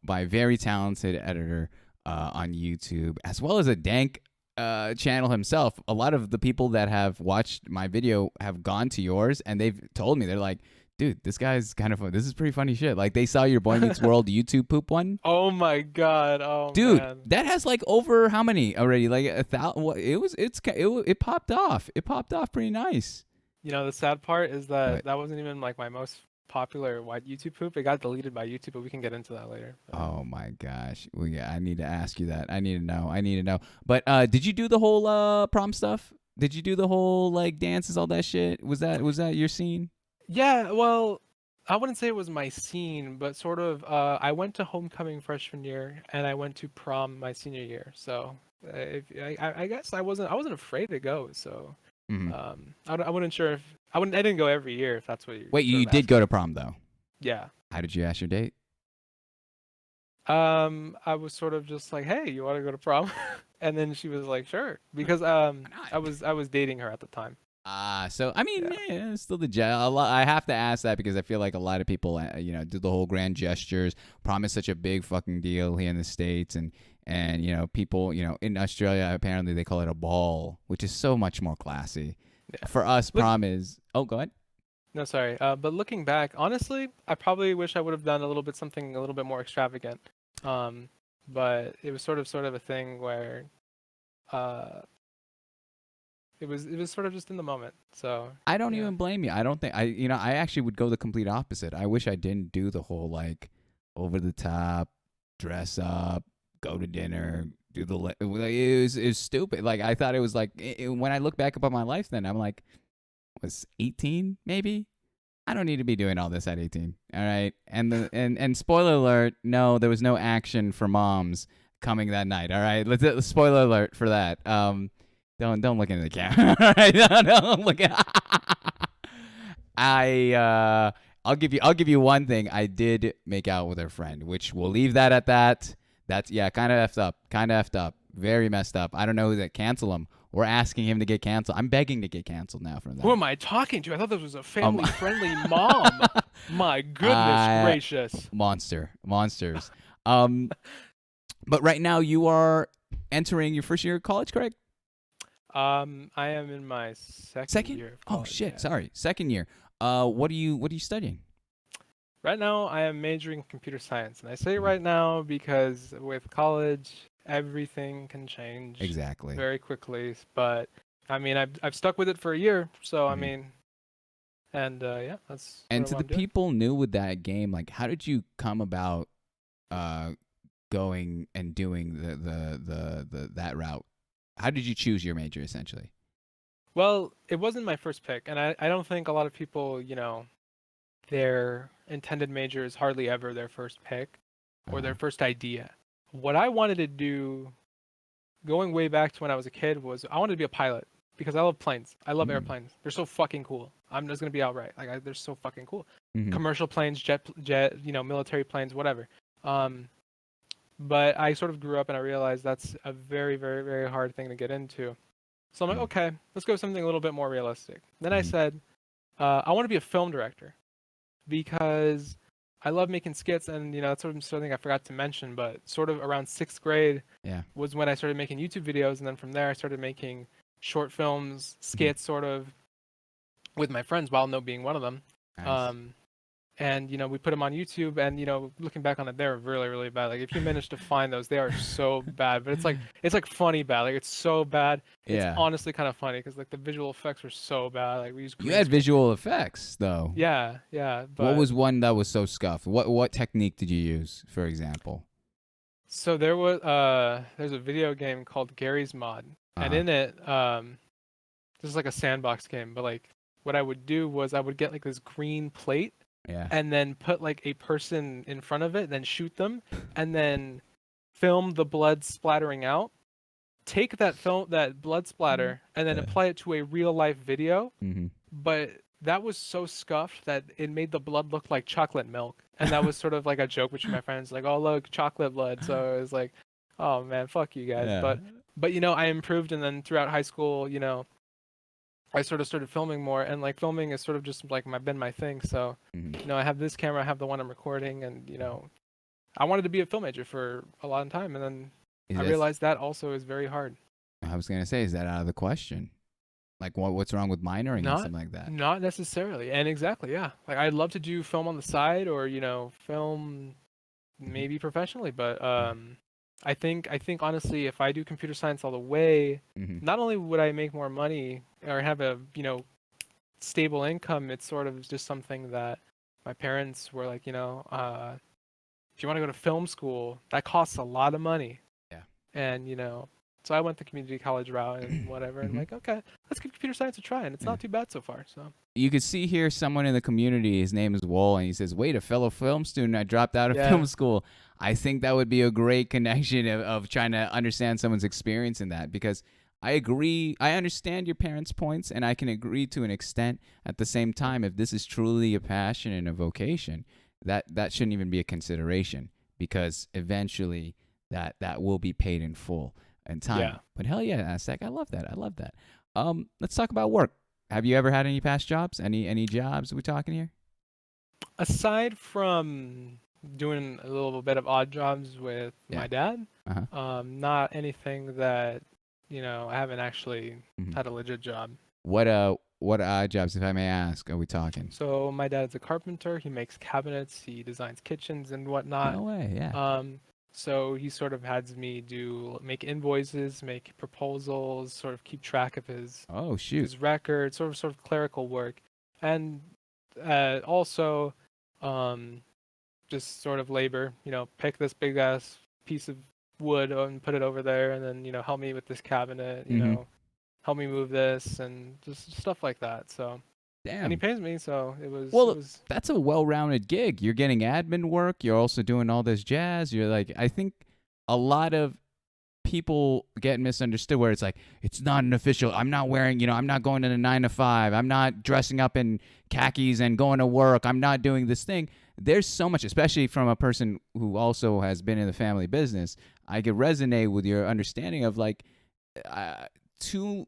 my very talented editor on YouTube, as well as a dank channel himself. A lot of the people that have watched my video have gone to yours, and they've told me, they're like, dude, this guy's kind of fun. This is pretty funny shit. Like, they saw your Boy Meets World YouTube poop one. Oh my god! Oh Dude, man. that has like over how many already? Like 1,000. It popped off. It popped off pretty nice. You know, the sad part is that But that wasn't even like my most popular white YouTube poop. It got deleted by YouTube, but we can get into that later. oh my gosh, I need to ask you that. I need to know. I need to know. But did you do the whole prom stuff? Did you do the whole like dances, all that shit? Was that your scene? Yeah, well, I wouldn't say it was my scene, but sort of. I went to homecoming freshman year, and I went to prom my senior year. So, I guess I wasn't afraid to go. So, Hmm. I wouldn't sure if I didn't go every year if that's what you're Wait, sort you of did go asking. to prom though. Yeah. How did you ask your date? I was sort of just like, "Hey, you want to go to prom?" And then she was like, "Sure," because Why not? I was dating her at the time. So I mean, Yeah. yeah, it's still the I have to ask that because I feel like a lot of people, do the whole grand gestures. Prom is such a big fucking deal here in the States, and people, in Australia apparently they call it a ball, which is so much more classy. Yeah. For us, Look, prom is. Oh, go ahead. no, sorry. But looking back, honestly, I probably wish I would have done a little bit something a little bit more extravagant. Um, but it was sort of a thing where uh, it was sort of just in the moment. So I don't yeah. even blame you. I don't think I actually would go the complete opposite. I wish I didn't do the whole like over the top, dress up, go to dinner, do the it was stupid. Like I thought it was like when I look back upon my life, then I'm like, was 18 maybe. I don't need to be doing all this at 18. All right, and spoiler alert, no, there was no action for moms coming that night. All right, let's spoiler alert for that. Don't look into the camera. All right, don't look at. I'll give you one thing. I did make out with her friend, which we'll leave that at that. That's yeah, kind of effed up. Kind of effed up. Very messed up. I don't know who that cancel him. We're asking him to get canceled. I'm begging to get canceled now from Who that. am I talking to? I thought this was a Um, family-friendly mom. My goodness uh, gracious. monsters. Um, but right now you are entering your first year of college, correct? I am in my second Second? year of Oh college. shit, Yeah. sorry. Second year. What are you studying? Right now, I am majoring in computer science, and I say Mhm. right now because with college, everything can change Exactly. very quickly. But I mean, I've stuck with it for a year, so I Mhm. mean, and yeah, that's sort And of to what the I'm doing. people new with that game, like, how did you come about uh, going and doing the that route? How did you choose your major essentially? Well, it wasn't my first pick, and I don't think a lot of people, their intended major is hardly ever their first pick or their Uh-huh. first idea. What I wanted to do, going way back to when I was a kid, was I wanted to be a pilot because I love planes. I love Mm. airplanes. They're so fucking cool. I'm just gonna be outright. They're so fucking cool. Mhm. Commercial planes, jet, military planes, whatever. But I sort of grew up and I realized that's a very, very, very hard thing to get into. So I'm like, Mm. okay, let's go with something a little bit more realistic. Then I Mhm. said, I want to be a film director because I love making skits, and that's sort of something I forgot to mention. But sort of around 6th grade Yeah. was when I started making YouTube videos, and then from there I started making short films, Mhm. skits, sort of with my friends, Wild Note being one of them. Nice. Um, and we put them on YouTube, and looking back on it, they're really, really bad. Like if you manage to find those, they are so bad. But it's like funny bad. Like it's so bad. It's Yeah. honestly kind of funny because like the visual effects were so bad. Like we used You green had screen. visual effects though. Yeah, yeah. What But was one that was so scuffed? What technique did you use, for example? so there's a video game called Gary's Mod, and Uh-huh. in it this is like a sandbox game. But like what I would do was I would get like this green plate Yeah. and then put like a person in front of it, then shoot them, and then film the blood splattering out. Take that blood splatter, and then apply it to a real life video. Mhm. But that was so scuffed that it made the blood look like chocolate milk, and that was sort of like a joke between my friends, like, "Oh look, chocolate blood." So it was like, "Oh man, fuck you guys." Yeah. But I improved, and then throughout high school, I sort of started filming more, and like filming is sort of just like been my thing. So, Mhm. I have this camera, I have the one I'm recording, and I wanted to be a film major for a long time, and then Is I that realized that also is very hard. I was gonna say, is that out of the question? Like, what's wrong with minoring and Not something like that? not necessarily, and exactly, yeah. Like I'd love to do film on the side, or film Mhm. maybe professionally, but I think honestly, if I do computer science all the way, Mhm. not only would I make more money or have a stable income, it's sort of just something that my parents were like, if you want to go to film school, that costs a lot of money. Yeah. And, so I went the community college route and whatever. And I'm Mhm. like, okay, let's give computer science a try. And it's Yeah. not too bad so far. So, You could see here someone in the community. His name is Wall, and he says, "Wait, a fellow film student. I dropped out of yeah. film school." I think that would be a great connection of trying to understand someone's experience in that, because I agree. I understand your parents' points, and I can agree to an extent. At the same time, if this is truly a passion and a vocation, that shouldn't even be a consideration, because eventually that will be paid in full in time. Yeah. But hell yeah, Aztec, I love that. I love that. Let's talk about work. Have you ever had any past jobs? Any jobs we talking here? Aside from doing a little bit of odd jobs with Yeah. my dad, Uh-huh. not anything that, I haven't actually Mhm. had a legit job. What odd jobs, if I may ask, are we talking? So my dad's a carpenter. He makes cabinets. He designs kitchens and whatnot. No way. Yeah. Um, so he sort of has me make invoices, make proposals, sort of keep track of Oh shoot. his records, sort of clerical work, and also um, just sort of labor. Pick this big ass piece of wood and put it over there, and then help me with this cabinet. Mm-hmm. Help me move this, and just stuff like that. So, and he Damn. pays me, so it Well, was that's a well-rounded gig. You're getting admin work. You're also doing all this jazz. You're like, I think a lot of people get misunderstood where it's like, it's not an official. I'm not wearing, I'm not going to the 9 to 5. I'm not dressing up in khakis and going to work. I'm not doing this thing. There's so much, especially from a person who also has been in the family business. I could resonate with your understanding of like, uh,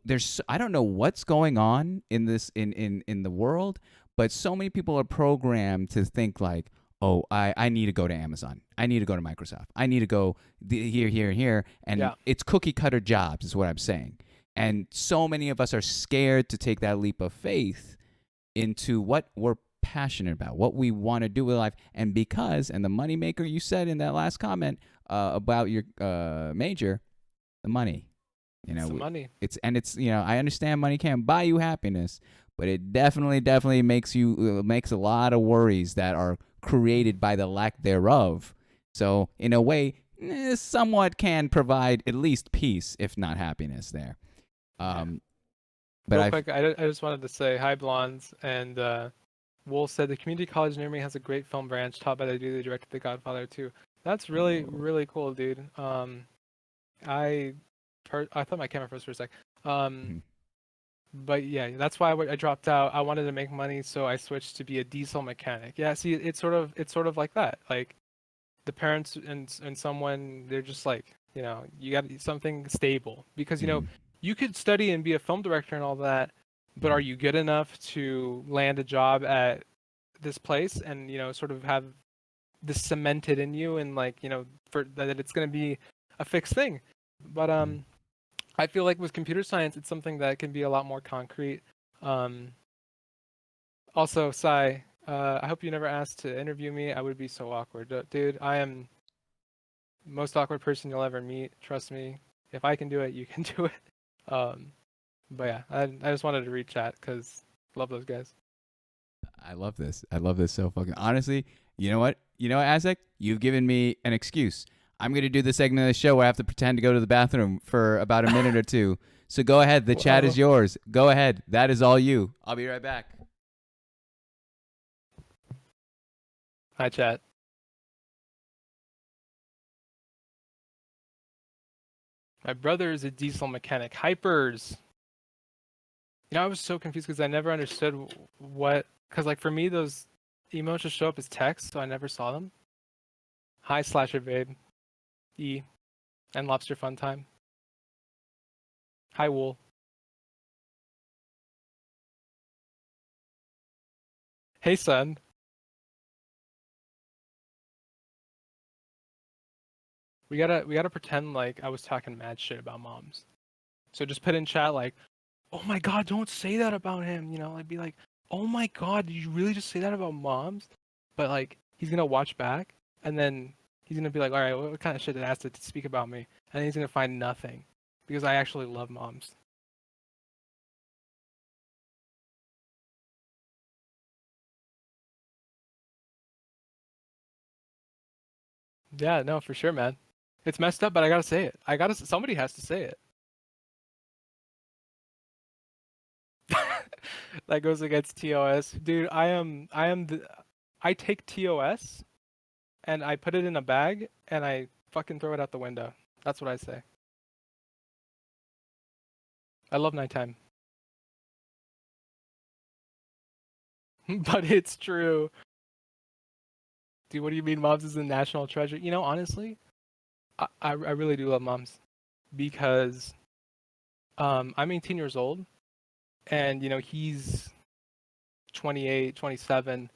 there's, I don't know what's going on in this in the world, but so many people are programmed to think like, oh, I need to go to Amazon. I need to go to Microsoft. I need to go here, here, and here. And yeah, it's cookie cutter jobs, is what I'm saying. And so many of us are scared to take that leap of faith into what we're passionate about, what we want to do with life. And the moneymaker you said in that last comment about your major, the money. it's the money. I understand money can't buy you happiness, but it definitely makes a lot of worries that are created by the lack thereof. So in a way, somewhat can provide at least peace, if not happiness. There. Yeah. But Real I quick, I just wanted to say hi, blondes, and Wool said the community college near me has a great film branch taught by the dude who directed The Godfather 2. That's really, really cool, dude. I thought my camera froze for a sec. But yeah, that's why I dropped out. I wanted to make money, so I switched to be a diesel mechanic. Yeah, see, it's sort of like that. Like the parents and someone, they're just like, you got something stable because you could study and be a film director and all that, but are you good enough to land a job at this place and sort of have this cemented in you and like for that it's going to be a fixed thing? But I feel like with computer science, it's something that can be a lot more concrete. Also, Sai, I hope you never asked to interview me. I would be so awkward. Dude, I am the most awkward person you'll ever meet. Trust me. If I can do it, you can do it. But yeah, I just wanted to reach out because love those guys. I love this. I love this so fucking. Honestly, you know what? Aztec, you've given me an excuse. I'm going to do the segment of the show where I have to pretend to go to the bathroom for about a minute or two. So go ahead. The chat is yours. Go ahead. That is all you. I'll be right back. Hi, chat. My brother is a diesel mechanic. Hypers. I was so confused because I never understood because like for me, those emails just show up as text, so I never saw them. Hi, Slasher Babe. E. And Lobster Fun Time. Hi, Wool. Hey, son. We gotta pretend like I was talking mad shit about moms. So just put in chat like, oh my god, don't say that about him. Like be like, oh my god, did you really just say that about moms? But like he's gonna watch back and then he's gonna be like, all right, what kind of shit did I ask to speak about me? And he's gonna find nothing because I actually love moms. Yeah, no, for sure, man. It's messed up, but I gotta say it. Somebody has to say it. That goes against TOS. Dude, I take TOS and I put it in a bag and I fucking throw it out the window. That's what I say. I love nighttime. But it's true. Dude, what do you mean moms is a national treasure? Honestly, I really do love moms because I'm 18 years old and he's 28, 27,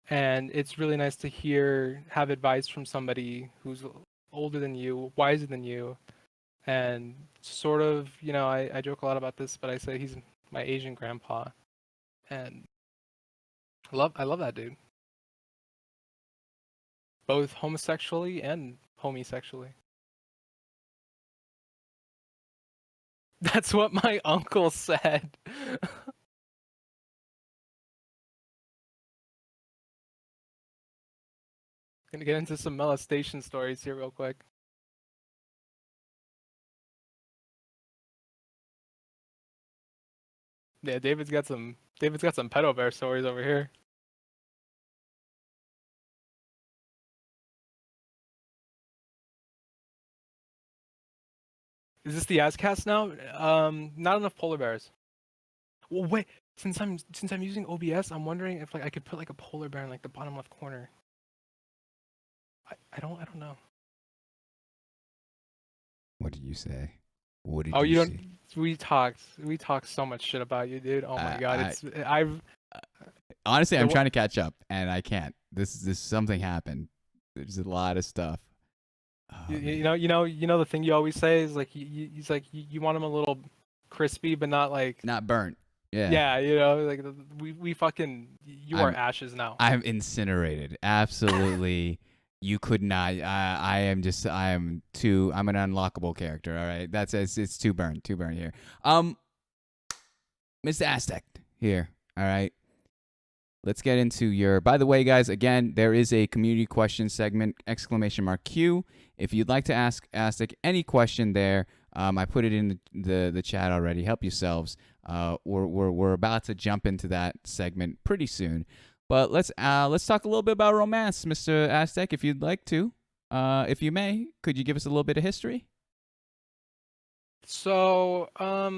and it's really nice to have advice from somebody who's older than you, wiser than you, and sort of, I joke a lot about this, but I say he's my Asian grandpa, and I love that dude, both homosexually and homosexually. That's what my uncle said. Gonna get into some molestation stories here real quick. Yeah, David's got some pedo bear stories over here. Is this the Azcast now? Not enough polar bears. Well, wait. Since I'm using OBS, I'm wondering if like I could put like a polar bear in like the bottom left corner. I don't know. What did you say? What did Oh, you you say? don't. We talked so much shit about you, dude. Oh my god, honestly, I'm trying to catch up and I can't. This something happened. There's a lot of stuff. Oh, you know the thing you always say is like he's like you want them a little crispy but not like not burnt. Yeah. Yeah, like we fucking are ashes now. I'm incinerated. Absolutely. You could not. I'm an unlockable character. All right. It's too burnt here. Mr. Aztec here. All right. Let's get into your. By the way, guys, again, there is a community question segment, !Q. If you'd like to ask Aztec any question there, I put it in the chat already. Help yourselves. We're about to jump into that segment pretty soon. But let's talk a little bit about romance, Mr. Aztec, if you'd like to. If you may, could you give us a little bit of history? So, as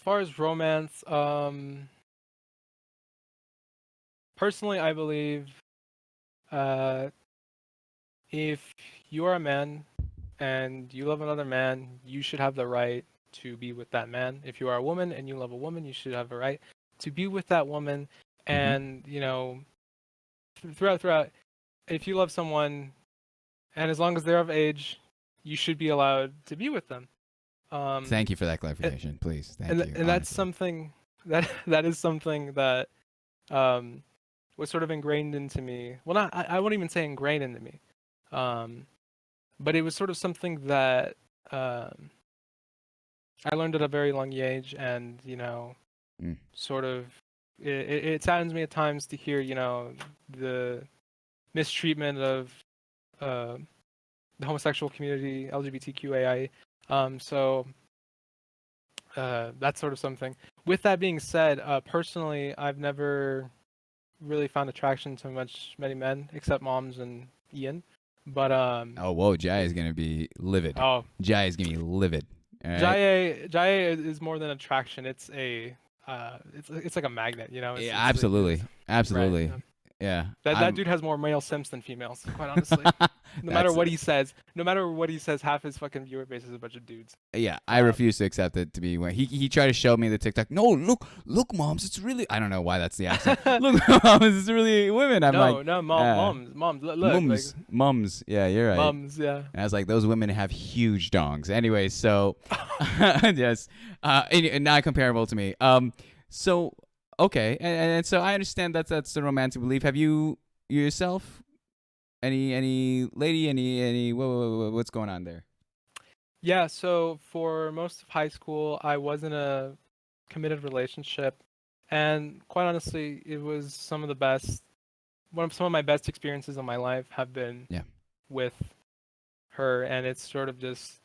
far as romance, personally, I believe, uh, if you are a man and you love another man, you should have the right to be with that man. If you are a woman and you love a woman, you should have a right to be with that woman. Mm-hmm. And throughout, if you love someone, and as long as they're of age, you should be allowed to be with them. Thank you for that clarification, please. Thank you. And that's Honestly. something that is something that um, was sort of ingrained into me. Well, not I won't even say ingrained into me, but it was sort of something that um, I learned at a very young age, and sort of it saddens me at times to hear the mistreatment of uh, the homosexual community, LGBTQAI. So that's sort of something. With that being said, personally, I've never really found attraction to many men except moms and Ian. But Oh, whoa, Jai is gonna be livid. oh, Jai is gonna be livid. All right. Jaya is more than attraction. It's like a magnet, Yeah, it's absolutely, absolutely. right. Yeah. That dude has more male simps than females, quite honestly. No matter what he says, half his fucking viewer base is a bunch of dudes. Yeah, I refuse to accept it to be when he tried to show me the TikTok. No, look, moms, it's really. I don't know why that's the accent. Look, moms, it's really women. I'm like, moms, look, like, mums. Yeah, you're right. mums, yeah. And I was like, those women have huge dongs. Anyway, so yes, and not comparable to me. So okay, and so I understand that's the romantic belief. Have you yourself any lady any what's going on there? Yeah, so for most of high school, I was in a committed relationship, and quite honestly, it was some of my best experiences of my life have been Yeah. with her, and it's sort of just,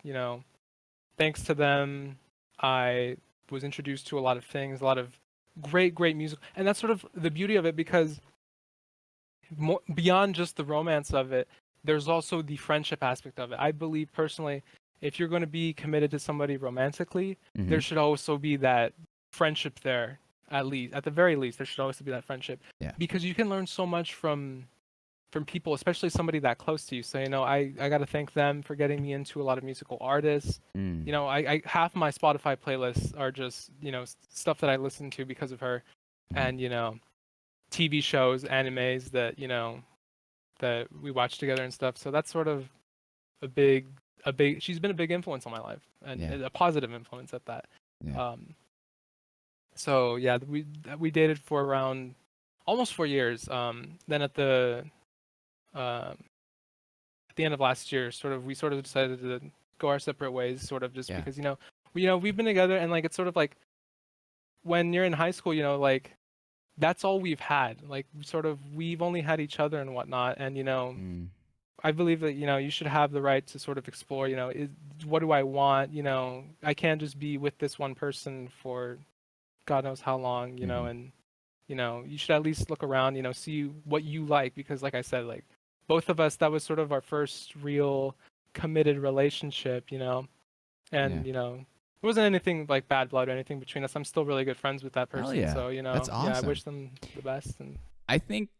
thanks to them, I was introduced to a lot of things, a lot of great music, and that's sort of the beauty of it, because beyond just the romance of it, there's also the friendship aspect of it. I believe personally, if you're going to be committed to somebody romantically, Mm-hmm. there should also be that friendship there. At the very least, there should always be that friendship. Yeah. Because you can learn so much from people, especially somebody that close to you. So I got to thank them for getting me into a lot of musical artists. Mm. I half my Spotify playlists are just stuff that I listen to because of her, and TV shows, animes that we watch together and stuff. So that's sort of a big. She's been a big influence on my life, and a positive influence at that. Yeah. So yeah, we dated for around almost 4 years. Then at the end of last year, we sort of decided to go our separate ways, sort of just because we've been together, and like it's sort of like when you're in high school, like that's all we've had. Like we've only had each other and whatnot, and I believe that you should have the right to sort of explore. What do I want? I can't just be with this one person for God knows how long. And you should at least look around. See what you like, because like I said, like both of us, that was sort of our first real committed relationship. And it wasn't anything like bad blood or anything between us. I'm still really good friends with that person. Yeah. So That's awesome. I wish them the best. And I think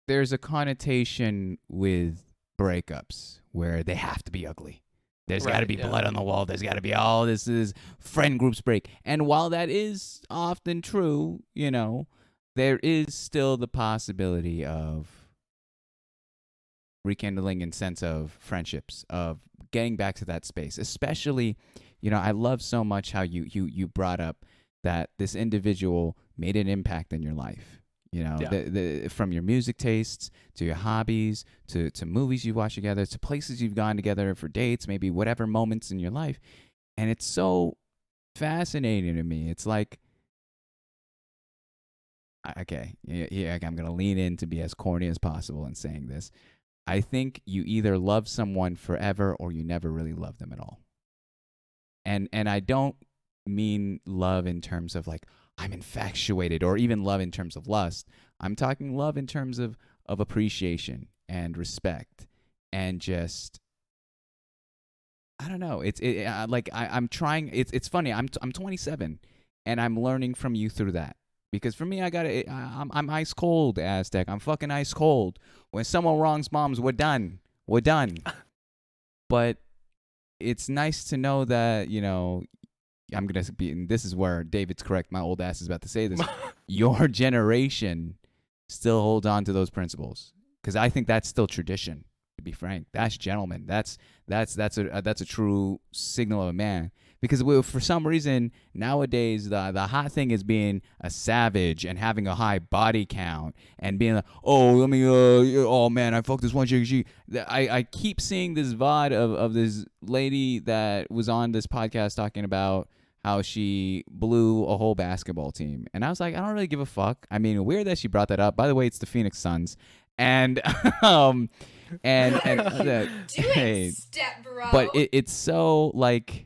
there's a connotation with breakups where they have to be ugly. There's got to be blood on the wall. There's got to be all this is friend groups break. And while that is often true, there is still the possibility of rekindling and sense of friendships, of getting back to that space. Especially, I love so much how you brought up that this individual made an impact in your life. From your music tastes to your hobbies to movies you watch together to places you've gone together for dates, maybe whatever moments in your life. And it's so fascinating to me. It's like, okay, yeah, I'm going to lean in to be as corny as possible in saying this. I think you either love someone forever or you never really love them at all. And I don't mean love in terms of like, I'm infatuated, or even love in terms of lust. I'm talking love in terms of appreciation and respect and just I don't know. I'm trying. It's funny. I'm 27, and I'm learning from you through that. Because for me, I'm ice cold, Aztec. I'm fucking ice cold. When someone wrongs moms, we're done. We're done. But it's nice to know that I'm gonna be. And this is where David's correct. My old ass is about to say this. Your generation still holds on to those principles because I think that's still tradition. To be frank, that's gentleman. That's a true signal of a man. Because for some reason nowadays the hot thing is being a savage and having a high body count and being like, oh let me oh man I fucked this one chick. I keep seeing this VOD of this lady that was on this podcast talking about how she blew a whole basketball team, and I was like, I don't really give a fuck. I mean, weird that she brought that up. By the way, it's the Phoenix Suns, and hey, step bro. but it's so like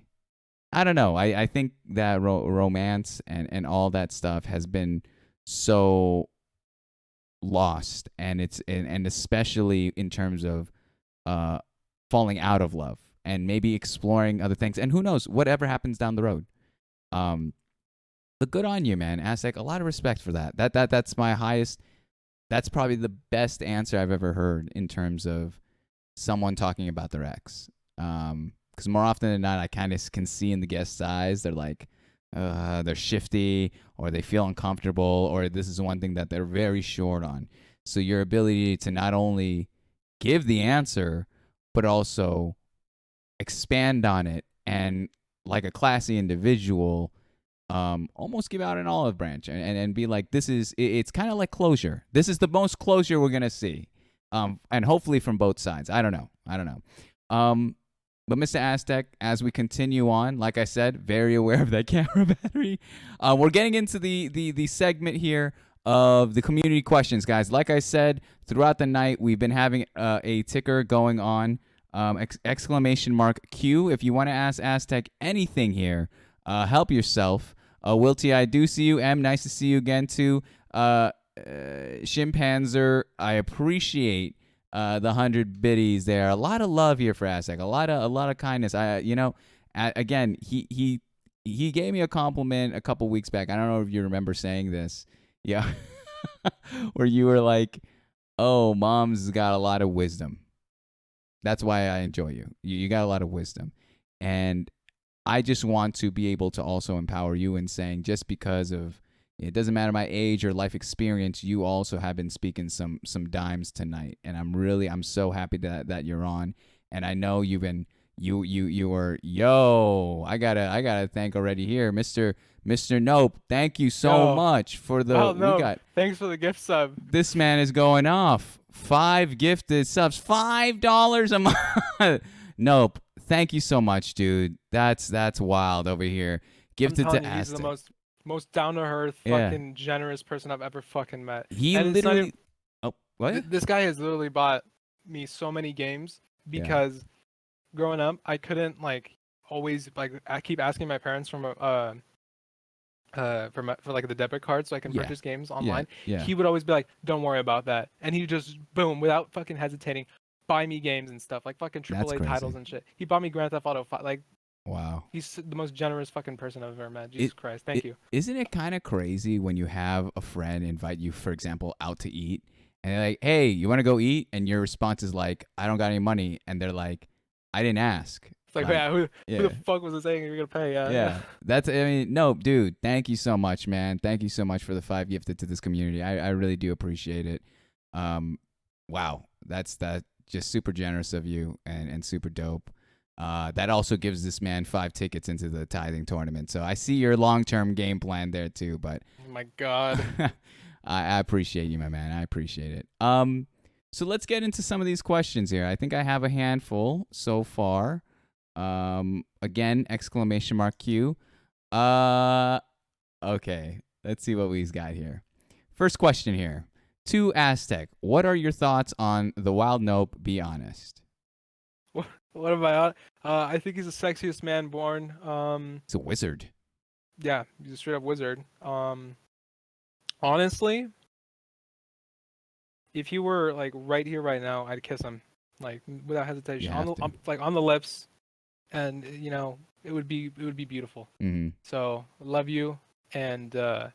I don't know. I think that romance and all that stuff has been so lost, and and especially in terms of falling out of love and maybe exploring other things, and who knows whatever happens down the road. But good on you, man. Aztec, a lot of respect for that. That's my highest. That's probably the best answer I've ever heard in terms of someone talking about their ex. Because more often than not, I kind of can see in the guest's eyes, they're like, they're shifty, or they feel uncomfortable, or this is one thing that they're very short on. So your ability to not only give the answer, but also expand on it, and like a classy individual, almost give out an olive branch and be like, it's kind of like closure. This is the most closure we're going to see. And hopefully from both sides. I don't know. But Mr. Aztec, as we continue on, like I said, very aware of that camera battery. We're getting into the segment here of the community questions, guys. Like I said, throughout the night, we've been having a ticker going on, exclamation mark Q. If you want to ask Aztec anything here, help yourself. Wilty, I do see you. M, nice to see you again too. Chimpanzer, I appreciate the 100 biddies there. A lot of love here for Aztec. A lot of kindness. Again, he gave me a compliment a couple weeks back. I don't know if you remember saying this. Yeah. Where you were like, "Oh, mom's got a lot of wisdom. That's why I enjoy you. You got a lot of wisdom." And I just want to be able to also empower you in saying, just because of it doesn't matter my age or life experience, you also have been speaking some dimes tonight, and I'm so happy that you're on. And I know you were I gotta thank already here, Mr. Nope. Thank you so much for the thanks for the gift sub. This man is going off. 5 gifted subs, $5 a month. Nope. Thank you so much, dude. That's wild over here. Gifted to Aztec. He's the most down to earth, fucking generous person I've ever fucking met. He literally. What? This guy has literally bought me so many games because growing up, I couldn't always I keep asking my parents for the debit card so I can purchase games online. Yeah. He would always be like, "Don't worry about that," and he just boom, without fucking hesitating, buy me games and stuff like fucking AAA titles and shit. He bought me Grand Theft Auto 5. Wow. He's the most generous fucking person I've ever met. Jesus Christ. Thank you. Isn't it kind of crazy when you have a friend invite you, for example, out to eat, and they're like, "Hey, you want to go eat?" And your response is like, "I don't got any money," and they're like, "I didn't ask." It's like, who the fuck was it saying you're gonna pay? Yeah. No, dude. Thank you so much, man. Thank you so much for the 5 gifted to this community. I really do appreciate it. Wow, that's just super generous of you and super dope. That also gives this man 5 tickets into the tithing tournament. So I see your long-term game plan there too. But oh my God, I appreciate you, my man. I appreciate it. So let's get into some of these questions here. I think I have a handful so far. Again, exclamation mark Q. Okay, let's see what we've got here. First question here. To Aztec, what are your thoughts on the Wild Nope? Be honest. What am I on? I think he's the sexiest man born. He's a wizard. Yeah, he's a straight up wizard. Honestly, if he were like right here, right now, I'd kiss him, like without hesitation, You on have the to. like on the lips, and it would be beautiful. Mm-hmm. So love you, and there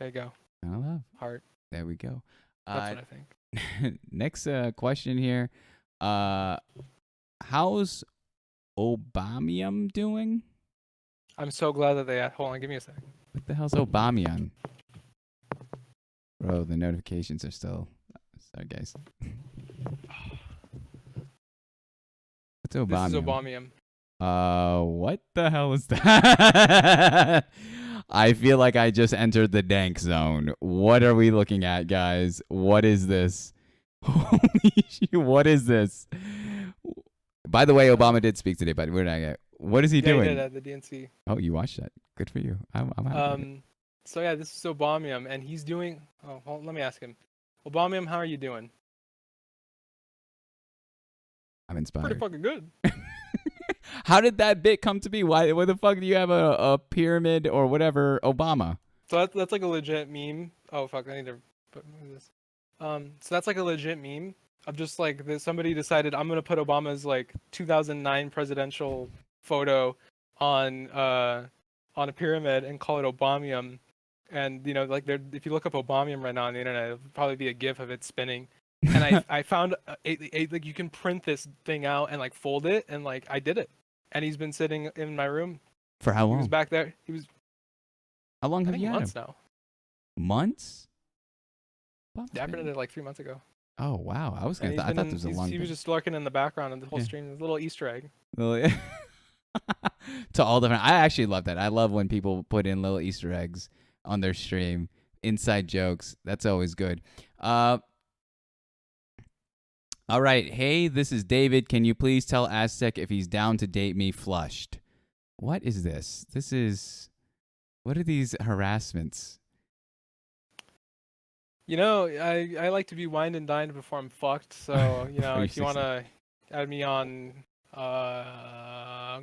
you go, I love. heart. There we go. That's what I think. Next question here. How's Obamium doing? I'm so glad that they. Hold on, give me a second. What the hell's Obamium? Bro, the notifications are still. Sorry, guys. What's This is Obamium? Obamium. What the hell is that? I feel like I just entered the dank zone. What are we looking at, guys? What is this? Holy shit, what is this? By the way, Obama did speak today, but where did I get? What is he Yeah, doing? he did at the DNC. Oh, you watched that. Good for you. I'm happy with it. So yeah, this is Obamium, and he's doing. Oh, hold, let me ask him. Obamium, how are you doing? I'm Pretty inspired. fucking good. How did that bit come to be? Why the fuck do you have a pyramid or whatever Obama? So that's like a legit meme. Oh fuck, I need to put this. So that's like a legit meme of just like somebody decided I'm gonna put Obama's like 2009 presidential photo on a pyramid and call it Obamium. And like if you look up Obamium right now on the internet, it'll probably be a GIF of it spinning. And I found like you can print this thing out and like fold it, and like I did it. And he's been sitting in my room. For how long? He was back there. He was. How long I have think you had months him? now. Months? Yeah, I printed it like 3 months ago. Oh wow! I was And gonna. I thought this was a long. he was just lurking in the background of the whole Yeah. stream. A little Easter egg. Well, yeah. To all different. I actually love that. I love when people put in little Easter eggs on their stream, inside jokes. That's always good. All right. Hey, this is David. Can you please tell Aztec if he's down to date me flushed? What is this? What are these harassments? I like to be wined and dined before I'm fucked. So if you 360. wanna add me on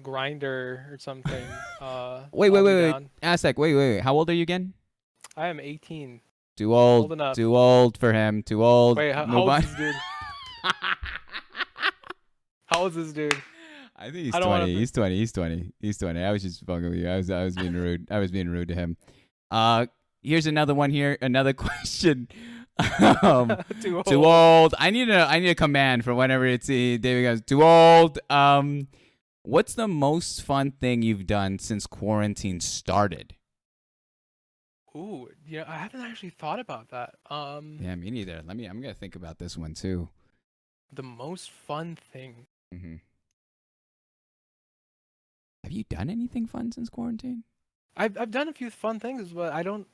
Grinder or something. Wait. I'll be down. Aztec, wait. How old are you again? I am 18. Too old. Old enough. Too old for him. Too old. Wait, how Move old on. is this dude? How old is this dude? I think he's I don't 20. wanna- He's 20. He's 20. I was just fucking with you. I was being rude. I was being rude to him. Here's another one here. Another question. Too Too old. I need a command for whenever it's David goes too old. What's the most fun thing you've done since quarantine started? Ooh, yeah, I haven't actually thought about that. Yeah, me neither. I'm gonna think about this one too. The most fun thing. Mm-hmm. Have you done anything fun since quarantine? I've done a few fun things, but I don't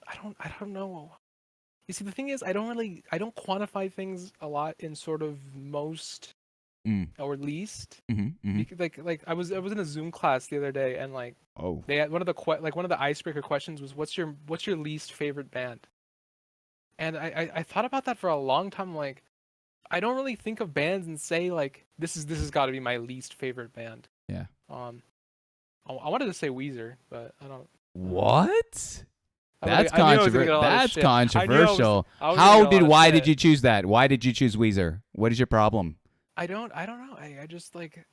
know. You see, the thing is, I don't quantify things a lot in sort of most or least. Mm-hmm. Because, like I was in a Zoom class the other day, and like they had one of the icebreaker questions was what's your least favorite band? And I thought about that for a long time. Like, I don't really think of bands and say like this has got to be my least favorite band. Yeah. I wanted to say Weezer, but I don't. What? I That's knew I was gonna controversial. get a lot of That's shit. I knew controversial. I was gonna get a lot of Why shit. did you choose that? Why did you choose Weezer? What is your problem? I don't know. I just like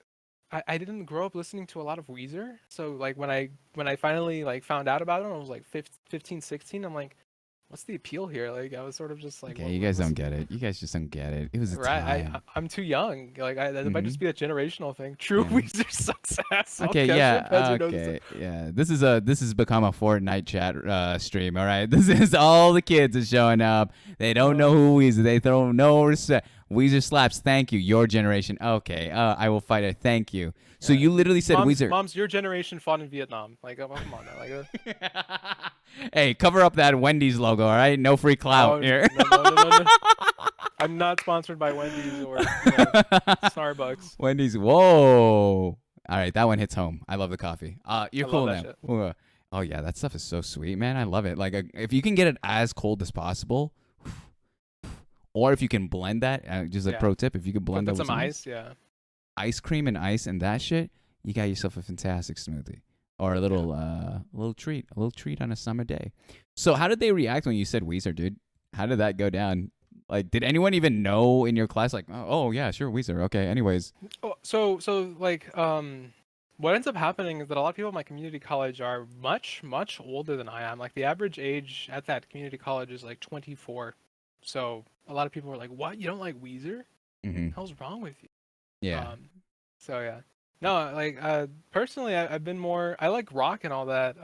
I didn't grow up listening to a lot of Weezer. So like when I finally like found out about it, I was like 15, 16. I'm like, what's the appeal here? Like I was sort of just like, Okay, you guys don't get it. You guys just don't get it. It was a right. time. I'm too young. Like that might just be a generational thing. True, Yeah. Weezer sucks ass. Okay, yeah, okay, yeah. This has become a Fortnite chat stream. All right, this is all the kids are showing up. They don't know who Weezer. They throw no respect. Weezer slaps. Thank you, your generation. Okay, I will fight it. Thank you. So you literally said Weezer. Mom's your generation fought in Vietnam. Like, come on now. Like, hey, cover up that Wendy's logo. All right, no free clout here. No. I'm not sponsored by Wendy's or Starbucks. Wendy's. Whoa. All right, that one hits home. I love the coffee. You're I cool love now. that Oh yeah, that stuff is so sweet, man. I love it. Like if you can get it as cold as possible, or if you can blend that, just a pro tip, if you could blend that with with some ice, ice cream and ice and that shit, you got yourself a fantastic smoothie or a little treat on a summer day. So how did they react when you said Weezer, dude? How did that go down? Like, did anyone even know in your class? Like, oh yeah, sure, Weezer. Okay. Anyways. Oh, so like what ends up happening is that a lot of people at my community college are much older than I am. Like the average age at that community college is like 24. So a lot of people are like, "What? You don't like Weezer? Mm-hmm. The hell's wrong with you?" Yeah. So yeah. No, like personally I've been more I like rock and all that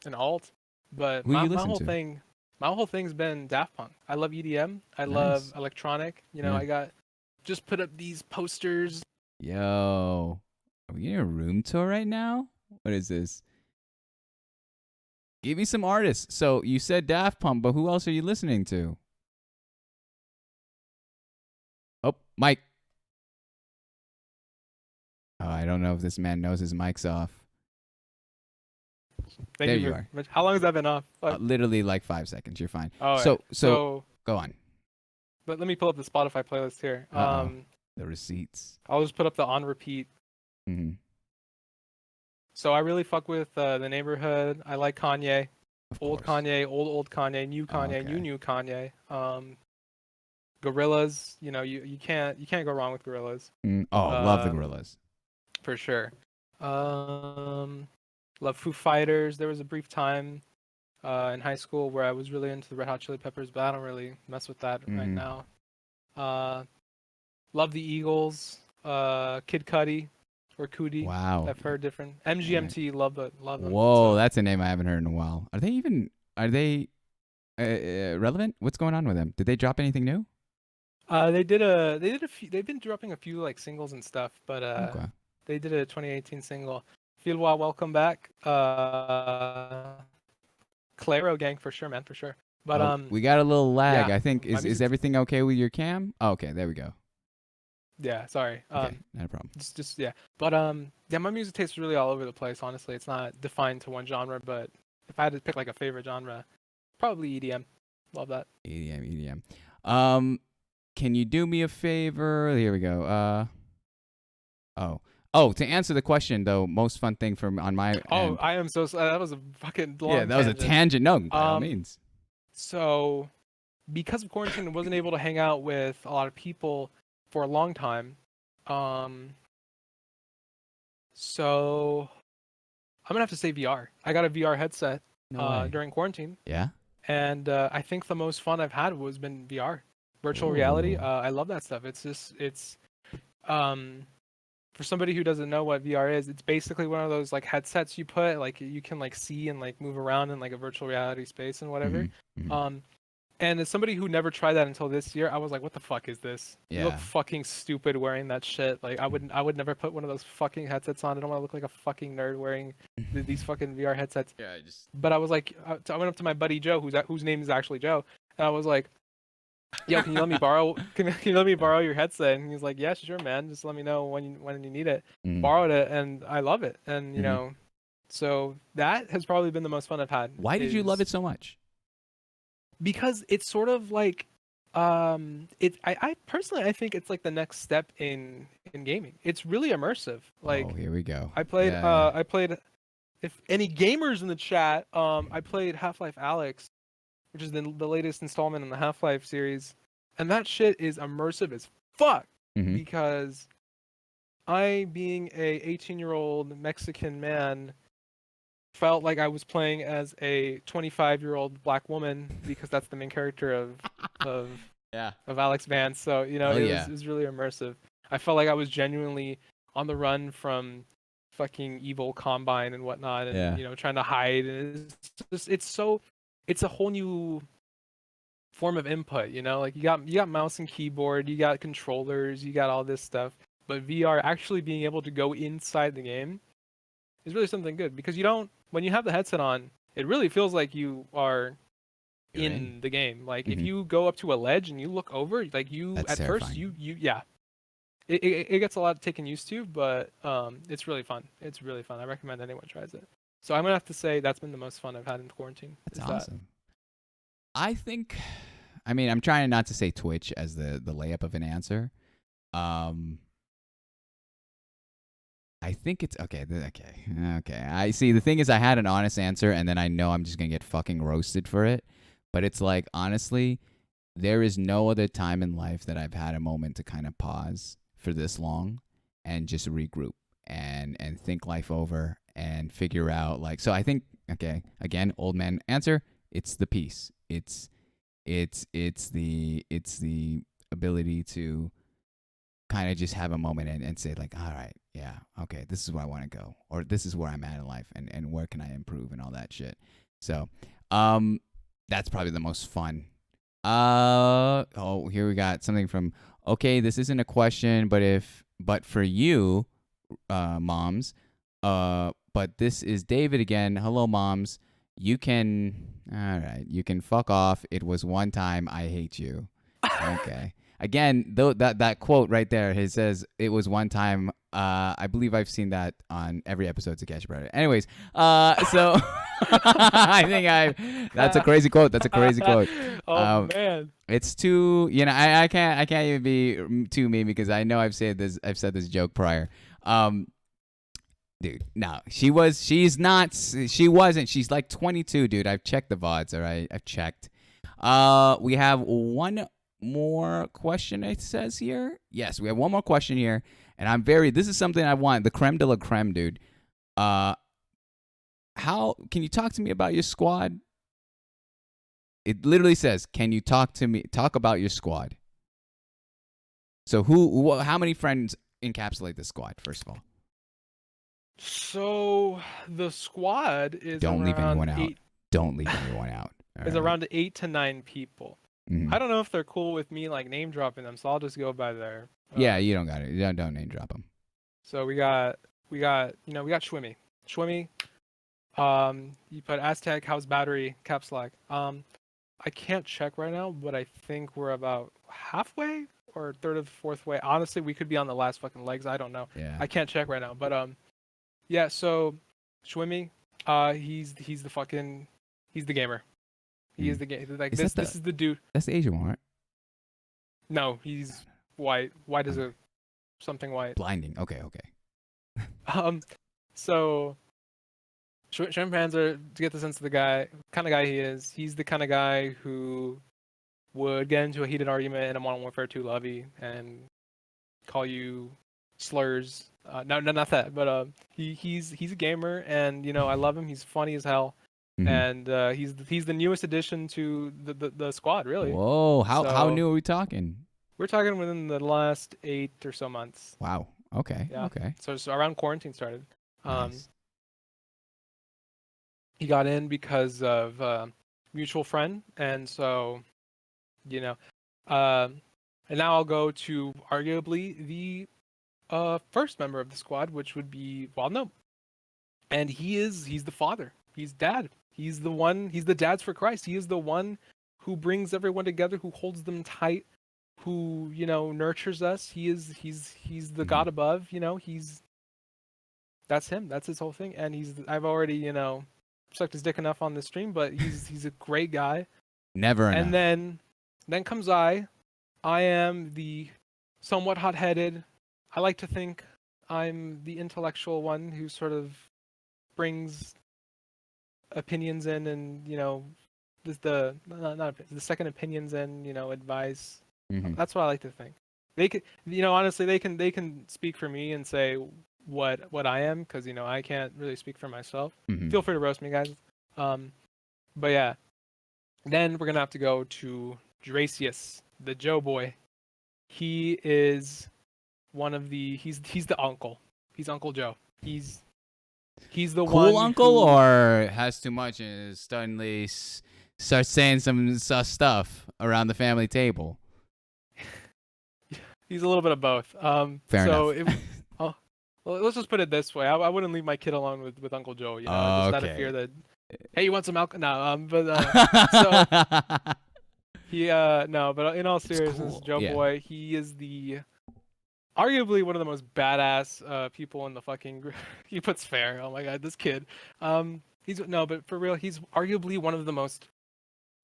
and alt, but Who you my listen whole to? thing my whole thing's been Daft Punk. I love EDM. I love Nice. electronic. You know, Yeah. I got just put up these posters. Yo, are we in a room tour right now? What is this? Give me some artists. So you said Daft Punk, but who else are you listening to? Oh, Mike. Oh, I don't know if this man knows his mic's off. Thank There you you very are. much. How long has that been off? Like, Literally like 5 seconds. You're fine. all right. So So go on. let me pull up the Spotify playlist here. Uh oh, the receipts. I'll just put up the on repeat. Mm-hmm. So I really fuck with the Neighborhood. I like Kanye, Of old course. Kanye, old Kanye, new Kanye, Okay. new Kanye. Gorillas. You know, you can't go wrong with Gorillas. Oh, love the Um, Gorillas. for sure. Um, love Foo Fighters. There was a brief time in high school where I was really into the Red Hot Chili Peppers, but I don't really mess with that right Mm-hmm. now. Love the Eagles. Kid Cudi or Cudi. Wow. I've heard different. Yeah. MGMT. Love them. Whoa, So that's a name I haven't heard in a while. Are they relevant? What's going on with them? Did they drop anything new? they did a few. They've been dropping a few like singles and stuff, but Okay. they did a 2018 single. Feel Wild, Welcome Back. Claro Gang for sure, man, for sure. But We got a little lag. yeah, I think my is music. everything okay with your cam? Oh, okay, there we go. Yeah, sorry. Okay, not a problem. Just yeah. But yeah, my music taste is really all over the place. Honestly, it's not defined to one genre. But if I had to pick like a favorite genre, probably EDM. Love that. EDM. Can you do me a favor? Here we go. To answer the question though, most fun thing from on my Oh, end. I am so that was a fucking long. Yeah, that was a tangent. No, by all means. So because of quarantine, I wasn't able to hang out with a lot of people for a long time. So I'm gonna have to say VR. I got a VR headset No way. during quarantine, Yeah. and I think the most fun I've had was been VR, virtual reality. Ooh. I love that stuff. It's for somebody who doesn't know what VR is, it's basically one of those like headsets you put, like you can like see and like move around in like a virtual reality space and whatever. Mhm. And as somebody who never tried that until this year, I was like, what the fuck is this? You look Yeah. fucking stupid wearing that shit. Like I would never put one of those fucking headsets on. I don't want to look like a fucking nerd wearing these fucking VR headsets. Yeah, I just. But I was like, I went up to my buddy Joe, whose name is actually Joe, and I was like, yo, can you let me borrow your headset? And he's like, yeah, sure, man. Just let me know when you need it. Borrowed it, and I love it. And you know, so that has probably been the most fun I've had. Why did you love it so much? Because it's sort of like, I personally I think it's like the next step in gaming. It's really immersive. Like, here we go. I played, Yeah. I played. If any gamers in the chat, I played Half-Life Alyx, which is the latest installment in the Half-Life series, and that shit is immersive as fuck. Because I, being a 18-year-old Mexican man, felt like I was playing as a 25-year-old black woman because that's the main character of Alex Vance. So you know, it was really immersive. I felt like I was genuinely on the run from fucking evil Combine and whatnot, and you know, trying to hide. And it's a whole new form of input. You know, like you got mouse and keyboard, you got controllers, you got all this stuff. But VR, actually being able to go inside the game, is really something good, because you don't, when you have the headset on, it really feels like you are in the game. Like if you go up to a ledge and you look over, like That's at terrifying. first it gets a lot of taking used to, but it's really fun. It's really fun. I recommend anyone tries it. So I'm gonna have to say that's been the most fun I've had in quarantine. That's awesome. I think, I mean, I'm trying not to say Twitch as the layup of an answer. I think it's okay. I see. The thing is, I had an honest answer, and then I know I'm just gonna get fucking roasted for it. But it's like, honestly, there is no other time in life that I've had a moment to kind of pause for this long and just regroup and think life over and figure out like so I think okay, again, old man answer, it's the peace. It's the ability to kind of just have a moment and say like, all right, yeah, okay, this is where I want to go, or this is where I'm at in life, and where can I improve and all that shit. So, that's probably the most fun. Oh, here we got something from. Okay, this isn't a question, but for you, moms, but this is David again. Hello, moms. You can, all right, you can fuck off. It was one time. I hate you. Okay. Again, though that quote right there, he says it was one time. I believe I've seen that on every episode to Catch a Predator. Anyways, so I think that's a crazy quote. That's a crazy quote. Oh man. It's too, I can't even be too mean because I know I've said this joke prior. Dude, no, she wasn't. She's like 22, dude. I've checked the VODs, all right? I've checked. We have one more question, it says here. Yes, we have one more question here. And this is something I want. The creme de la creme, dude. How can you talk to me about your squad? It literally says, can you talk about your squad? So how many friends encapsulate this squad, first of all? So the squad is Don't leave anyone out. eight, Don't leave anyone out. All is right. around 8 to 9 people. Mhm. I don't know if they're cool with me like name dropping them, so I'll just go by there. Yeah, you don't got it. Don't name drop them. So we got Schwimmy. Schwimmy. You put Aztec House Battery caps lock. I can't check right now, but I think we're about halfway or third of the fourth way. Honestly, we could be on the last fucking legs. I don't know. Yeah. I can't check right now, but yeah. So Schwimmy, he's the gamer. He is the game. Like Is this is the dude. That's the Asian one, right? No, he's white. White is something white. Blinding. Okay. So Shrimpanzer, to get the sense of the kind of guy he is, he's the kind of guy who would get into a heated argument in a Modern Warfare 2 lobby and call you slurs. No, not that, but he's a gamer, and I love him. He's funny as hell, Mhm. and he's the newest addition to the squad, really. Whoa, how So- new are we talking? We're talking within the last 8 or so months. Wow. Okay. Yeah. Okay. So around quarantine started. Nice. He got in because of mutual friend, and so and now I'll go to arguably the first member of the squad, which would be Wildno. And he's the father. He's dad. He's the dads for Christ. He is the one who brings everyone together, who holds them tight, who nurtures us. He's the God above. That's him. That's his whole thing. And I've already sucked his dick enough on the stream, but he's a great guy. Never enough. And then comes I am the somewhat hot-headed. I like to think I'm the intellectual one who sort of brings opinions in, and the second opinions in, advice. Mhm. That's what I like to think. They could, honestly, they can speak for me and say what I am, because I can't really speak for myself. Mhm. Feel free to roast me, guys. But yeah, then we're gonna have to go to Dracius, the Joe boy. He is one of the he's the uncle. He's Uncle Joe. He's the one Cool uncle, who- or has too much and is suddenly starts saying some sus stuff around the family table. He's a little bit of both. Fair so enough. Well, let's just put it this way. I wouldn't leave my kid alone with Uncle Joe. Just out of Okay. fear that, hey, you want some alcohol? No, so he no, but in all seriousness, cool. Joe Yeah. boy, he is arguably one of the most badass people in the fucking he puts fair. Oh my god, this kid. But for real, he's arguably one of the most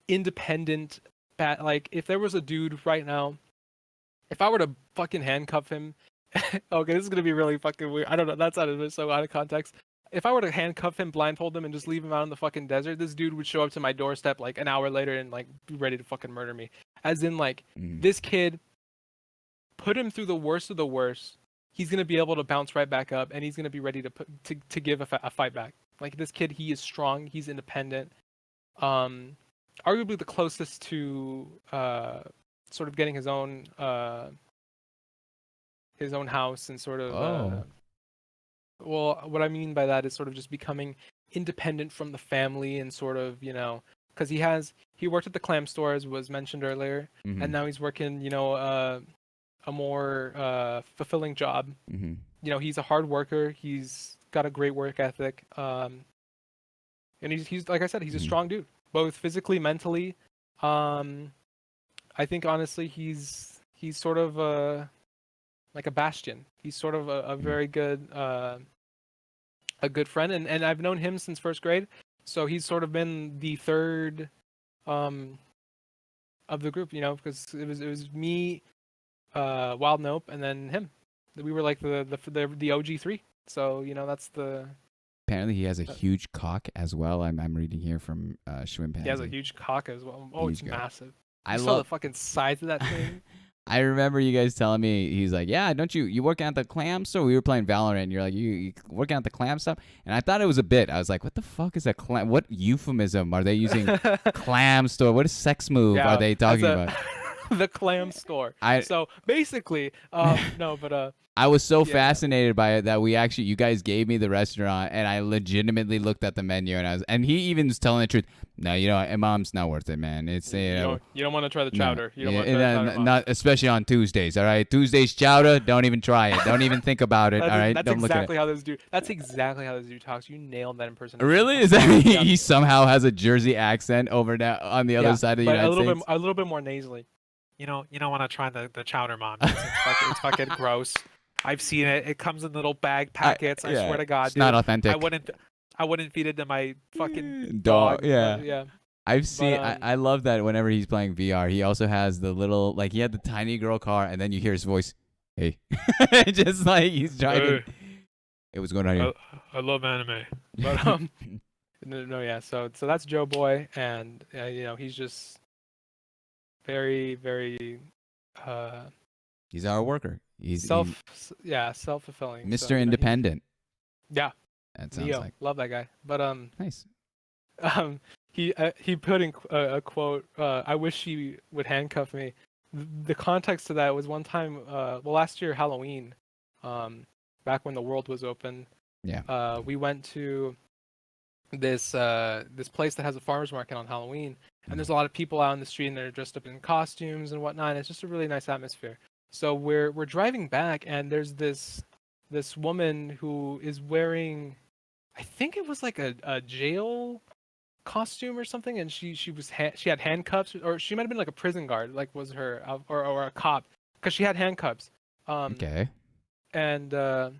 independent like, if there was a dude right now, if I were to fucking handcuff him, okay, this is gonna be really fucking weird. I don't know, that sounded so out of context. if I were to handcuff him, blindfold him, and just leave him out in the fucking desert, this dude would show up to my doorstep like an hour later and like be ready to fucking murder me. As in, like, this kid, put him through the worst of the worst. He's gonna be able to bounce right back up, and he's gonna be ready to give a fight back. Like, this kid, he is strong. He's independent. Arguably the closest to sort of getting his own house and sort of. Well, what I mean by that is sort of just becoming independent from the family and sort of, because he worked at the clam store, as was mentioned earlier, and now he's working, a more fulfilling job. He's a hard worker. He's got a great work ethic. And he's like I said, he's a strong dude, both physically, mentally. I think honestly, he's sort of like a bastion. He's sort of a very good a good friend, and I've known him since first grade, so he's sort of been the third of the group, because it was me, Wild Nope, and then him. We were like the OG three. So that's the. Apparently, he has a huge cock as well. I'm reading here from Schwimpans. He has a huge cock as well. Oh, it's massive. I saw the fucking size of that thing. I remember you guys telling me, he's like, yeah, don't you working at the clam store? We were playing Valorant, and you're like, you working at the clam stuff? And I thought it was a bit. I was like, what the fuck is a clam? What euphemism are they using? Clam store? What sex move are they talking about? The clam store. So basically, no, but I was so fascinated by it that you guys gave me the restaurant, and I legitimately looked at the menu, and he even was telling the truth. No, Imam's not worth it, man. It's you don't want to try the chowder. No. You don't want to try the chowder, not especially on Tuesdays. All right, Tuesdays chowder. Don't even try it. Don't even think about it. All right, that's don't exactly how this dude. That's exactly how this dude talks. You nailed that impersonation. Really? Is that he somehow has a Jersey accent over now on the other side of the United States? A little bit more nasally. You don't want to try the chowder, Mom. It's fucking gross. I've seen it. It comes in little bag packets. I swear to God, it's not authentic. I wouldn't feed it to my fucking dog. Yeah. I've seen. I love that whenever he's playing VR, he also has the little, like, he had the tiny girl car, and then you hear his voice, "Hey," just like he's driving. Hey, what's going on here? I love anime, but no, yeah. So that's Joe Boy, and he's just very, very. He's our worker. He's self-fulfilling. Mr. So, Independent. Yeah. That sounds like. Love that guy. But nice. He put in a quote. I wish she would handcuff me. The context to that was one time. Last year Halloween, back when the world was open. Yeah. We went to this place that has a farmers market on Halloween, and there's a lot of people out in the street, and they're dressed up in costumes and whatnot. And it's just a really nice atmosphere. So we're driving back, and there's this woman who is wearing, I think it was like a jail costume or something, and she had handcuffs, or she might have been like a prison guard, like was her, or a cop, because she had handcuffs. Okay. And one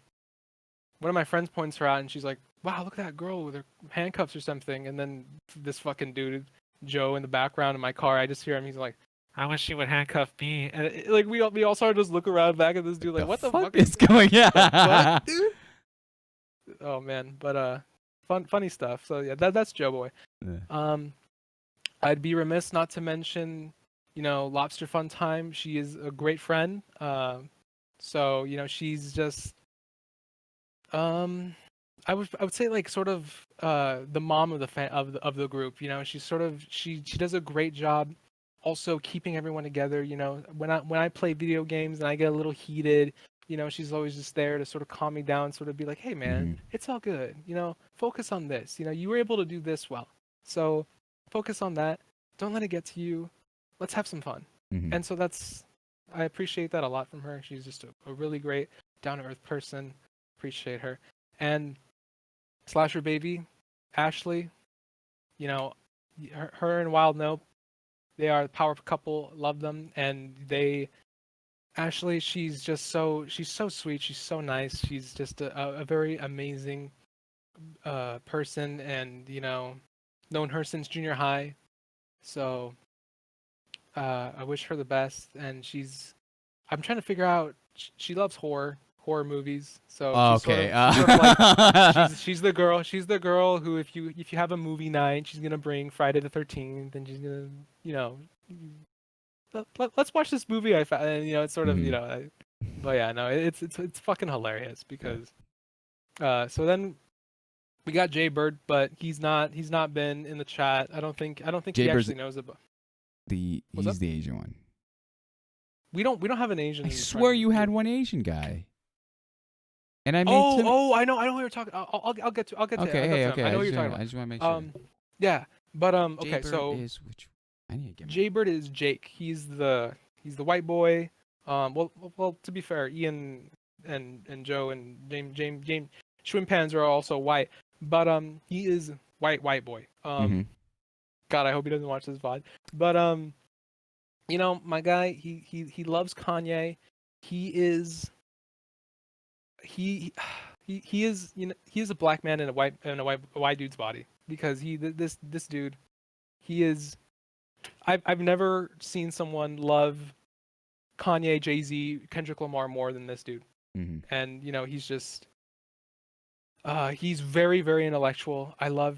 of my friends points her out, and she's like, "Wow, look at that girl with her handcuffs or something." And then this fucking dude, Joe, in the background in my car, I just hear him. He's like, "I wish she would handcuff me." And we all started to just look around back at this dude, like, "What the fuck is going on?" What, dude? Oh man, but funny stuff. So yeah, that's Joe Boy. Yeah. I'd be remiss not to mention, Lobster Fun Time. She is a great friend. So she's just, I would say, like, sort of the mom of the group. She's sort of she does a great job also keeping everyone together. When I play video games and I get a little heated, she's always just there to sort of calm me down, sort of be like, "Hey man, it's all good. Focus on this. You were able to do this well. So focus on that. Don't let it get to you. Let's have some fun." And so I appreciate that a lot from her. She's just a really great down-to-earth person. Appreciate her. And Slasher Baby, Ashley, her and Wild Nope, they are a power couple. Love them. And Ashley, she's so sweet. She's so nice. She's just a very amazing person, and known her since junior high. So I wish her the best. And I'm trying to figure out. She loves horror. horror movies. So Okay. she's sort of like she's the girl. She's the girl who, if you have a movie night, she's gonna bring Friday the 13th, and she's gonna, you know, let's watch this movie. I found, and, you know, it's sort of, you Mhm. know, but yeah, no, it's fucking hilarious because so then we got Jaybird, but he's not been in the chat. I don't think he Jaybird's actually knows about. What's up? he's the Asian one. We don't have an Asian I in the swear friend you had group. one Asian guy, and I made Oh, Tim. oh, I know who you're talking. I'll get to him. Okay, I'll get hey, to him. okay. I know what you're I talking just want to make about. sure. Yeah, but okay, Jaybird so is which? I need to get my. Jaybird is Jake. He's the white boy. Well, to be fair, Ian and Joe and James Schwimpans are also white, but he is white boy. Mm-hmm. God, I hope he doesn't watch this VOD. But you know, my guy, he loves Kanye. He is he he is, you know, he is a black man in a white dude's body, because this dude, he is. I've never seen someone love Kanye, Jay-Z, Kendrick Lamar more than this dude. Mm-hmm. And you know, he's just he's very, very intellectual. I love,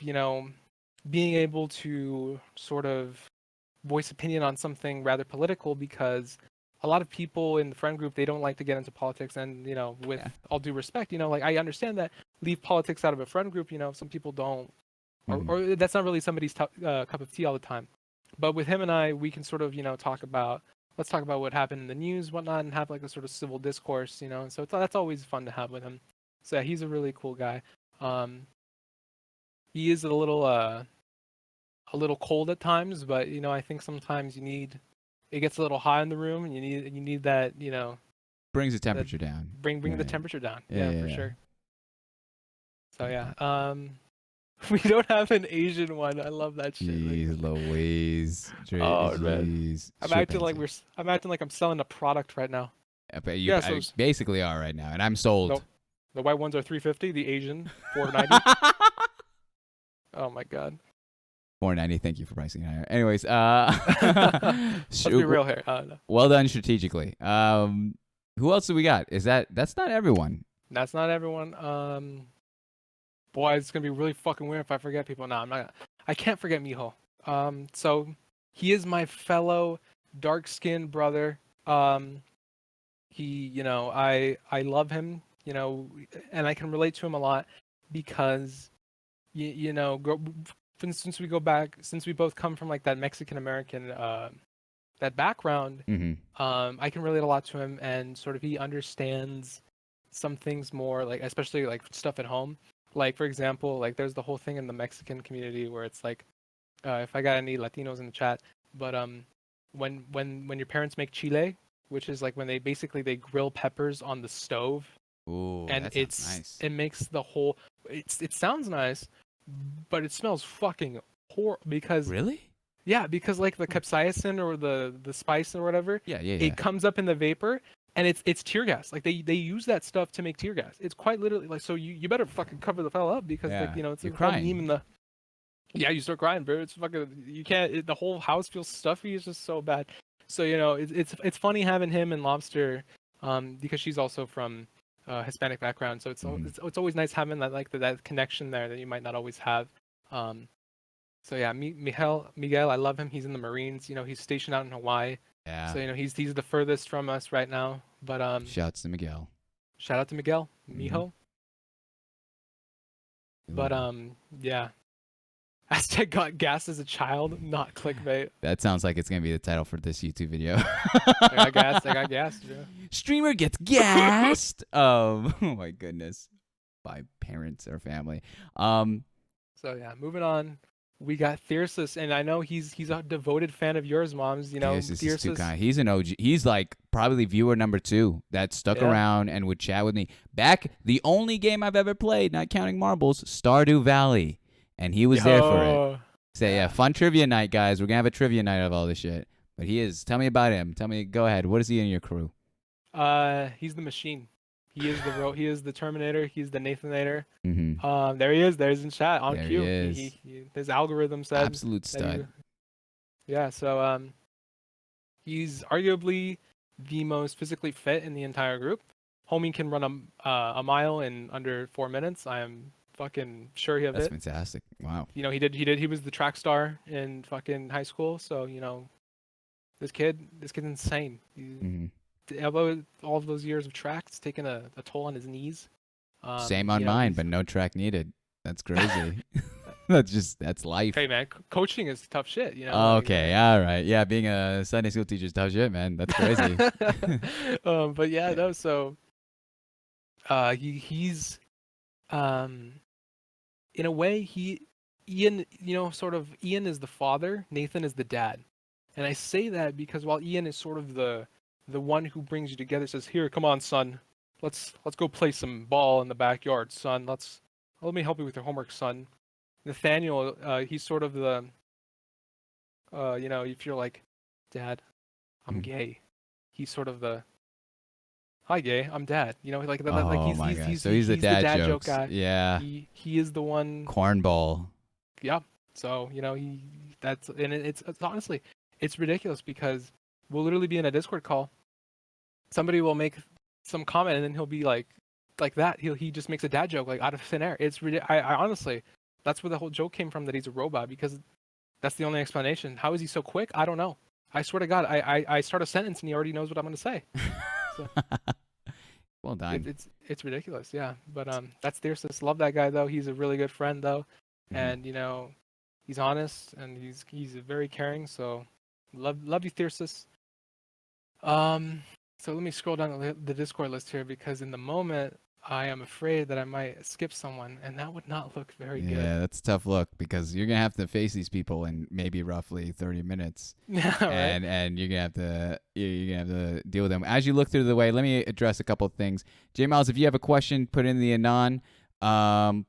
you know, being able to sort of voice opinion on something rather political, because a lot of people in the friend group, they don't like to get into politics. And you know, with Yeah. all due respect, you know, like, I understand that, leave politics out of a friend group, you know, some people don't, Mhm. or that's not really somebody's cup of tea all the time. But with him and I, we can sort of, you know, let's talk about what happened in the news, whatnot, and have like a sort of civil discourse, you know. And so that's always fun to have with him. So yeah, he's a really cool guy. He is a little cold at times, but you know, I think sometimes it gets a little hot in the room, and you need that, you know, Brings the that temperature down. bring the Right. temperature down. Yeah, Yeah, yeah, for yeah. sure. So yeah, we don't have an Asian one. I love that shit. Jeez Louise. Oh man, Jeez. I'm Strip acting like dancing. I'm acting like I'm selling a product right now. But you Yeah, so basically are right now, and I'm sold. the white ones are 350, the Asian 490. Oh my god. 490. Thank you for pricing it higher. Anyways, Let's be real here. No, well done strategically. Who else do we got? That's not everyone? that's not everyone. Boy, it's gonna be really fucking weird if I forget people. No, I'm not. I can't forget Miho. So he is my fellow dark-skinned brother. He, you know, I love him, you know, and I can relate to him a lot, because you know, since we both come from like that Mexican American that background, Mm-hmm. I can relate a lot to him, and sort of he understands some things more, like especially like stuff at home. Like for example, like there's the whole thing in the Mexican community where it's like, if I got any Latinos in the chat, but when your parents make chile, which is like when they grill peppers on the stove, Ooh, and that sounds nice. it makes the whole, it sounds nice, but it smells fucking horrible, because Really? yeah, because like the capsaicin or the spice or whatever, Yeah, yeah, yeah. it comes up in the vapor, and it's tear gas. Like they use that stuff to make tear gas. It's quite literally like, so you better fucking cover the fella up, because like, Yeah, you know, it's a you're whole meme crying. in the. Yeah, you start crying, bro. It's fucking, you can't. The whole house feels stuffy. It's just so bad. So you know, it's funny having him and Lobster, because she's also from Hispanic background. So Mhm. it's always nice having that, like that connection there that you might not always have. So yeah, Miguel, I love him. He's in the Marines. You know, he's stationed out in Hawaii. Yeah. So you know, he's the furthest from us right now. But Shouts to Miguel. shout out to Miguel, Mhm. Mijo. But Ooh. yeah, Aztec got gas as a child, not clickbait. That sounds like it's gonna be the title for this YouTube video. I got gas. Yeah. Streamer gets gassed. Oh my goodness. By parents or family. So yeah, moving on. We got Thyrsus, and I know he's a devoted fan of yours, moms. You know, This is too Thyrsus. kind. He's an OG. He's like probably viewer number 2 that stuck Yeah. around and would chat with me. Back the only game I've ever played, not counting marbles, Stardew Valley, and he was there for it. Yo. So yeah, fun trivia night, guys. We're gonna have a trivia night of all this shit. But he is. Tell me about him. Tell me. Go ahead. What is he in your crew? He's the machine. He is he is the Terminator. He's the Nathanator. Mm-hmm. There he is. There's in chat on There cue. he is. His algorithm said Absolute that stud. yeah. So he's arguably the most physically fit in the entire group. homie can run a mile in under 4 minutes, I am fucking sure of That's it. fantastic. Wow. You know, he was the track star in fucking high school, so you know, this kid's insane. Hmm. Although all of those years of track, it's taken a toll on his knees. Same on You know, mine, he's but no track needed. That's crazy. That's life. hey man, coaching is tough shit. You know, like Okay, all right. Yeah, being a Sunday school teacher is tough shit, man. That's crazy. but yeah, no. So, he's um, in a way, Ian, you know, sort of Ian is the father, Nathan is the dad, and I say that because while Ian is sort of the one who brings you together, says, "Here, come on, son, let's go play some ball in the backyard, son. Let me help you with your homework, son." Nathaniel, he's sort of the, you know, if you're like, "Dad, I'm Mhm. gay," he's sort of the, "Hi, gay, I'm dad." You know, like that, like Oh my gosh. So he's the he's the dad dad joke jokes. guy. Yeah. He is the one. Cornball. Yeah. So you know it's honestly it's ridiculous because we'll literally be in a Discord call. Somebody will make some comment and then he'll be like that. He just makes a dad joke like out of thin air. It's I honestly that's where the whole joke came from that he's a robot because that's the only explanation. How is he so quick? I don't know. I swear to God, I start a sentence and he already knows what I'm gonna say. So Well done. it's ridiculous, yeah. But that's Thyrsis. Love that guy though. He's a really good friend though, Mhm. and you know, he's honest and he's very caring. So love you, Thyrsis. So let me scroll down the Discord list here because in the moment I am afraid that I might skip someone, and that would not look very good. Yeah, that's a tough look because you're gonna have to face these people in maybe roughly 30 minutes, Yeah, right. and you're gonna have to deal with them as you look through the way. Let me address a couple of things. J Miles, if you have a question, put in the anon,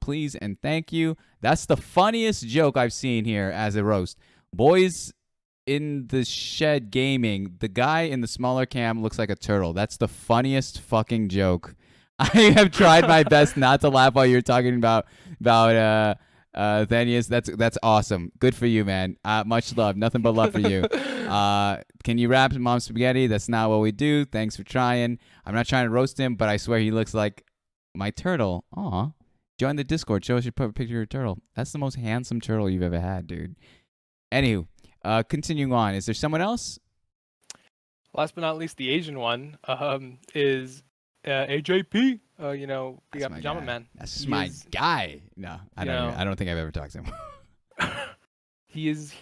please and thank you. That's the funniest joke I've seen here as a roast. Boys in the shed gaming, the guy in the smaller cam looks like a turtle. That's the funniest fucking joke. I have tried my best not to laugh while you're talking about Thanius. That's awesome. Good for you, man. Much love. Nothing but love for you. Can you rap Mom Spaghetti? That's not what we do. Thanks for trying. I'm not trying to roast him, but I swear he looks like my turtle. Aw. Join the Discord. Show us your picture of your turtle. That's the most handsome turtle you've ever had, dude. Anywho, continuing on. Is there someone else? Last but not least, the Asian one is AJP. You know, we That's got my Pajama guy. Man. That's just He my is, guy. No, I you don't. know, I don't think I've ever talked to him. he's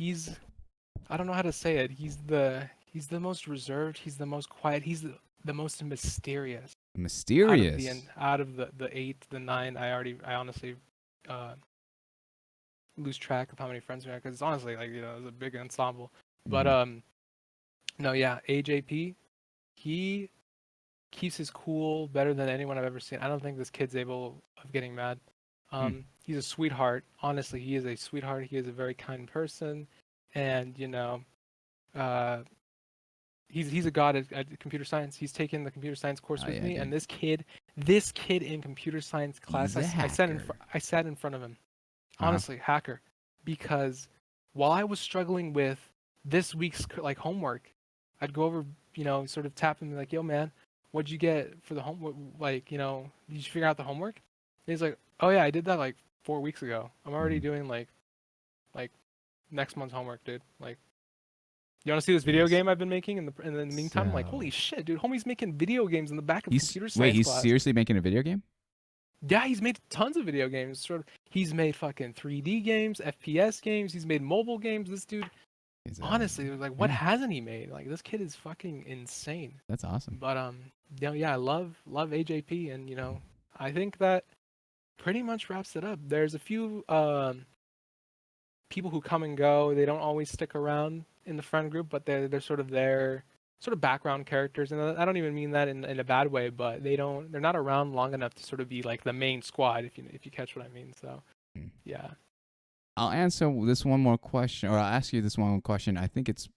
I don't know how to say it. He's the most reserved. He's the most quiet. He's the most mysterious Mysterious. out of the eight, the nine. I honestly uh, lose track of how many friends we have because it's honestly like you know it's a big ensemble. But Mhm. no, yeah, AJP. He keeps his cool better than anyone I've ever seen. I don't think this kid's able of getting mad. Hmm. He's a sweetheart. Honestly, he is a sweetheart. He is a very kind person, and you know, uh, he's a god at computer science. He's taken the computer science course Oh with yeah, me, and dude. this kid in computer science class, He's a hacker. I sat in front of him. Huh? Honestly, hacker, because while I was struggling with this week's like homework, I'd go over, you know, sort of tap him and be like, "Yo, man, what'd you get for the homework? Like, you know, did you figure out the homework?" And he's like, "Oh yeah, I did that like 4 weeks ago. I'm already Mhm. doing like next month's homework, dude. Like, you want to see this video Nice. game I've been making in the meantime?" I'm like, So "Holy shit, dude! Homie's making video games in the back of he's computer wait. science He's class." seriously making a video game? Yeah, he's made tons of video games. Sort of, he's made fucking 3D games, FPS games. He's made mobile games. This dude, He's honestly, like, what yeah. hasn't he made? Like, this kid is fucking insane. That's awesome. But you know, yeah, I love AJP, and you know, I think that pretty much wraps it up. There's a few people who come and go. They don't always stick around in the friend group, but they're sort of there, sort of background characters. And I don't even mean that in a bad way, but they're not around long enough to sort of be like the main squad, if you catch what I mean. So Mm. yeah. I'll answer this one more question, or I'll ask you this one more question. I think it's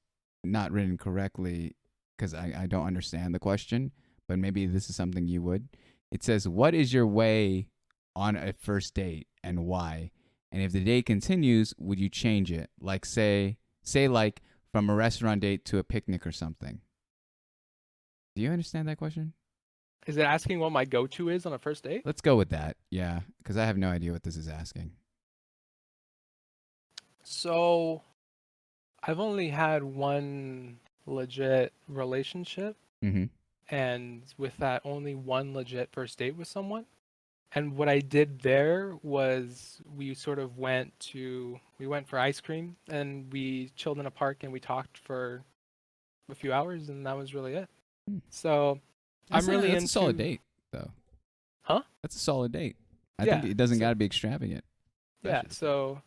not written correctly because I don't understand the question, but maybe this is something you would. It says, "What is your way on a first date and why? And if the date continues, would you change it? Like say like from a restaurant date to a picnic or something." Do you understand that question? Is it asking what my go-to is on a first date? Let's go with that. Yeah, because I have no idea what this is asking. So I've only had one legit relationship, Mm-hmm. and with that, only one legit first date with someone. And what I did there was we went for ice cream and we chilled in a park and we talked for a few hours and that was really it. So I'm really That's a solid into, date, though. huh? That's a solid date. I think Yeah. it doesn't got So to be extravagant. yeah. Especially. So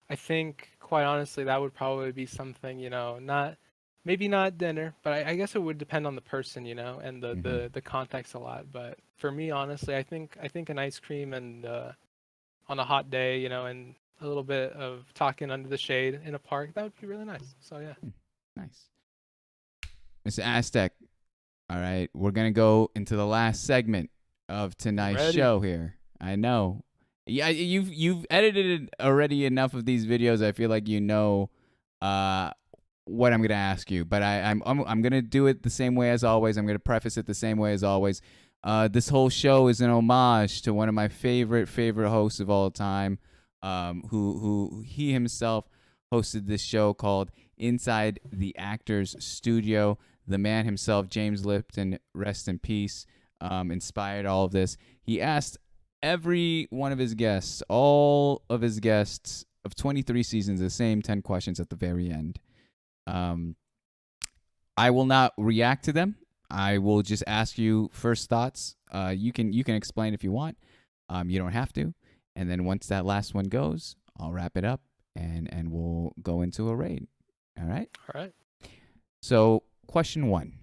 I think quite honestly that would probably be something, not maybe not dinner, but I guess it would depend on the person, and the, Mm-hmm. the the context a lot. But for me, honestly, I think an ice cream and on a hot day, and a little bit of talking under the shade in a park, that would be really nice. So yeah. Nice. Mr. Aztec, all right, we're going to go into the last segment of tonight's Ready. show here. I know. Yeah, you've edited already enough of these videos. I feel like you know uh what I'm going to ask you, but I'm going to do it the same way as always. I'm going to preface it the same way as always. This whole show is an homage to one of my favorite hosts of all time, who he himself hosted this show called Inside the Actors Studio. The man himself, James Lipton, rest in peace, inspired all of this. He asked every one of his guests, all of his guests of 23 seasons, the same 10 questions at the very end. Um, I will not react to them. I will just ask you first thoughts. You can explain if you want. You don't have to. And then once that last one goes, I'll wrap it up and we'll go into a raid. All right. All right. So question one.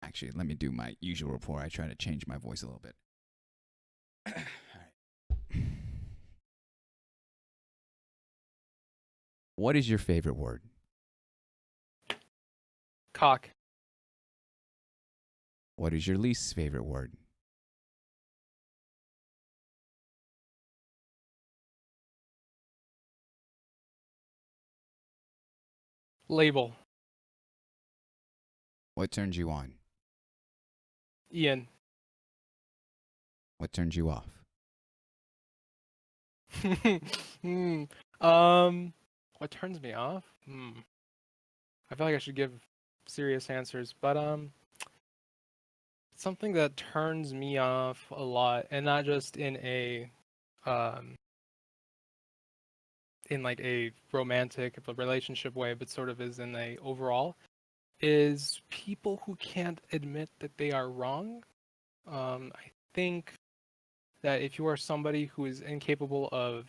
Actually, let me do my usual before I try to change my voice a little bit. All right. What is your favorite word? Cock. What is your least favorite word? Label. What turns you on? Ian. What turns you off? Hmm. What turns me off? I feel like I should give serious answers, but something that turns me off a lot, and not just um in like a romantic relationship way, but sort of is in a overall, is people who can't admit that they are wrong. I think that if you are somebody who is incapable of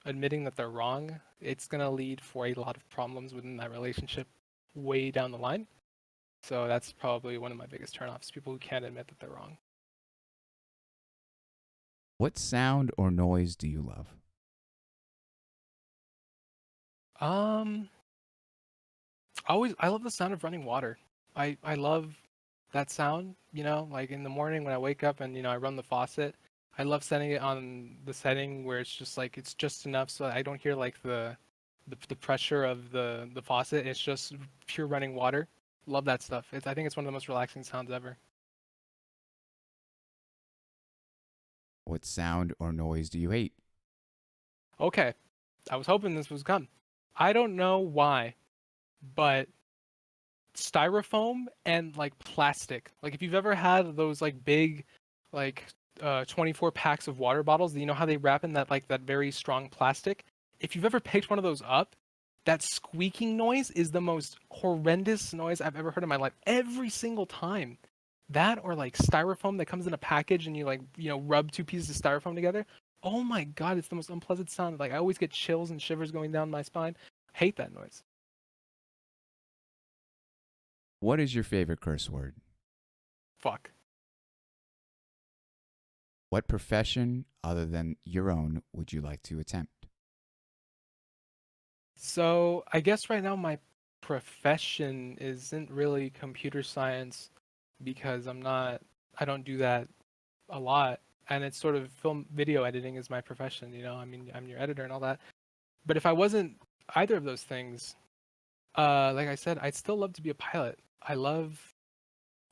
admitting that they're wrong, it's gonna lead for a lot of problems within that relationship way down the line. So that's probably one of my biggest turnoffs, people who can't admit that they're wrong. What sound or noise do you love? Um, I love the sound of running water. I love that sound, like in the morning when I wake up and I run the faucet. I love setting it on the setting where it's just like it's just enough so I don't hear like the pressure of the faucet. It's just pure running water. Love that stuff. I think it's one of the most relaxing sounds ever. What sound or noise do you hate? Okay, I was hoping this was come. I don't know why, but styrofoam and like plastic. Like if you've ever had those like big like 24 packs of water bottles, you know how they wrap in that very strong plastic? If you've ever picked one of those up, that squeaking noise is the most horrendous noise I've ever heard in my life. Every single time. That or like styrofoam that comes in a package and you like, rub two pieces of styrofoam together. Oh my god, it's the most unpleasant sound. Like I always get chills and shivers going down my spine. Hate that noise. What is your favorite curse word? Fuck. What profession other than your own would you like to attempt? So I guess right now my profession isn't really computer science because I don't do that a lot. And it's sort of film video editing is my profession, I mean, I'm your editor and all that. But if I wasn't either of those things, like I said, I'd still love to be a pilot.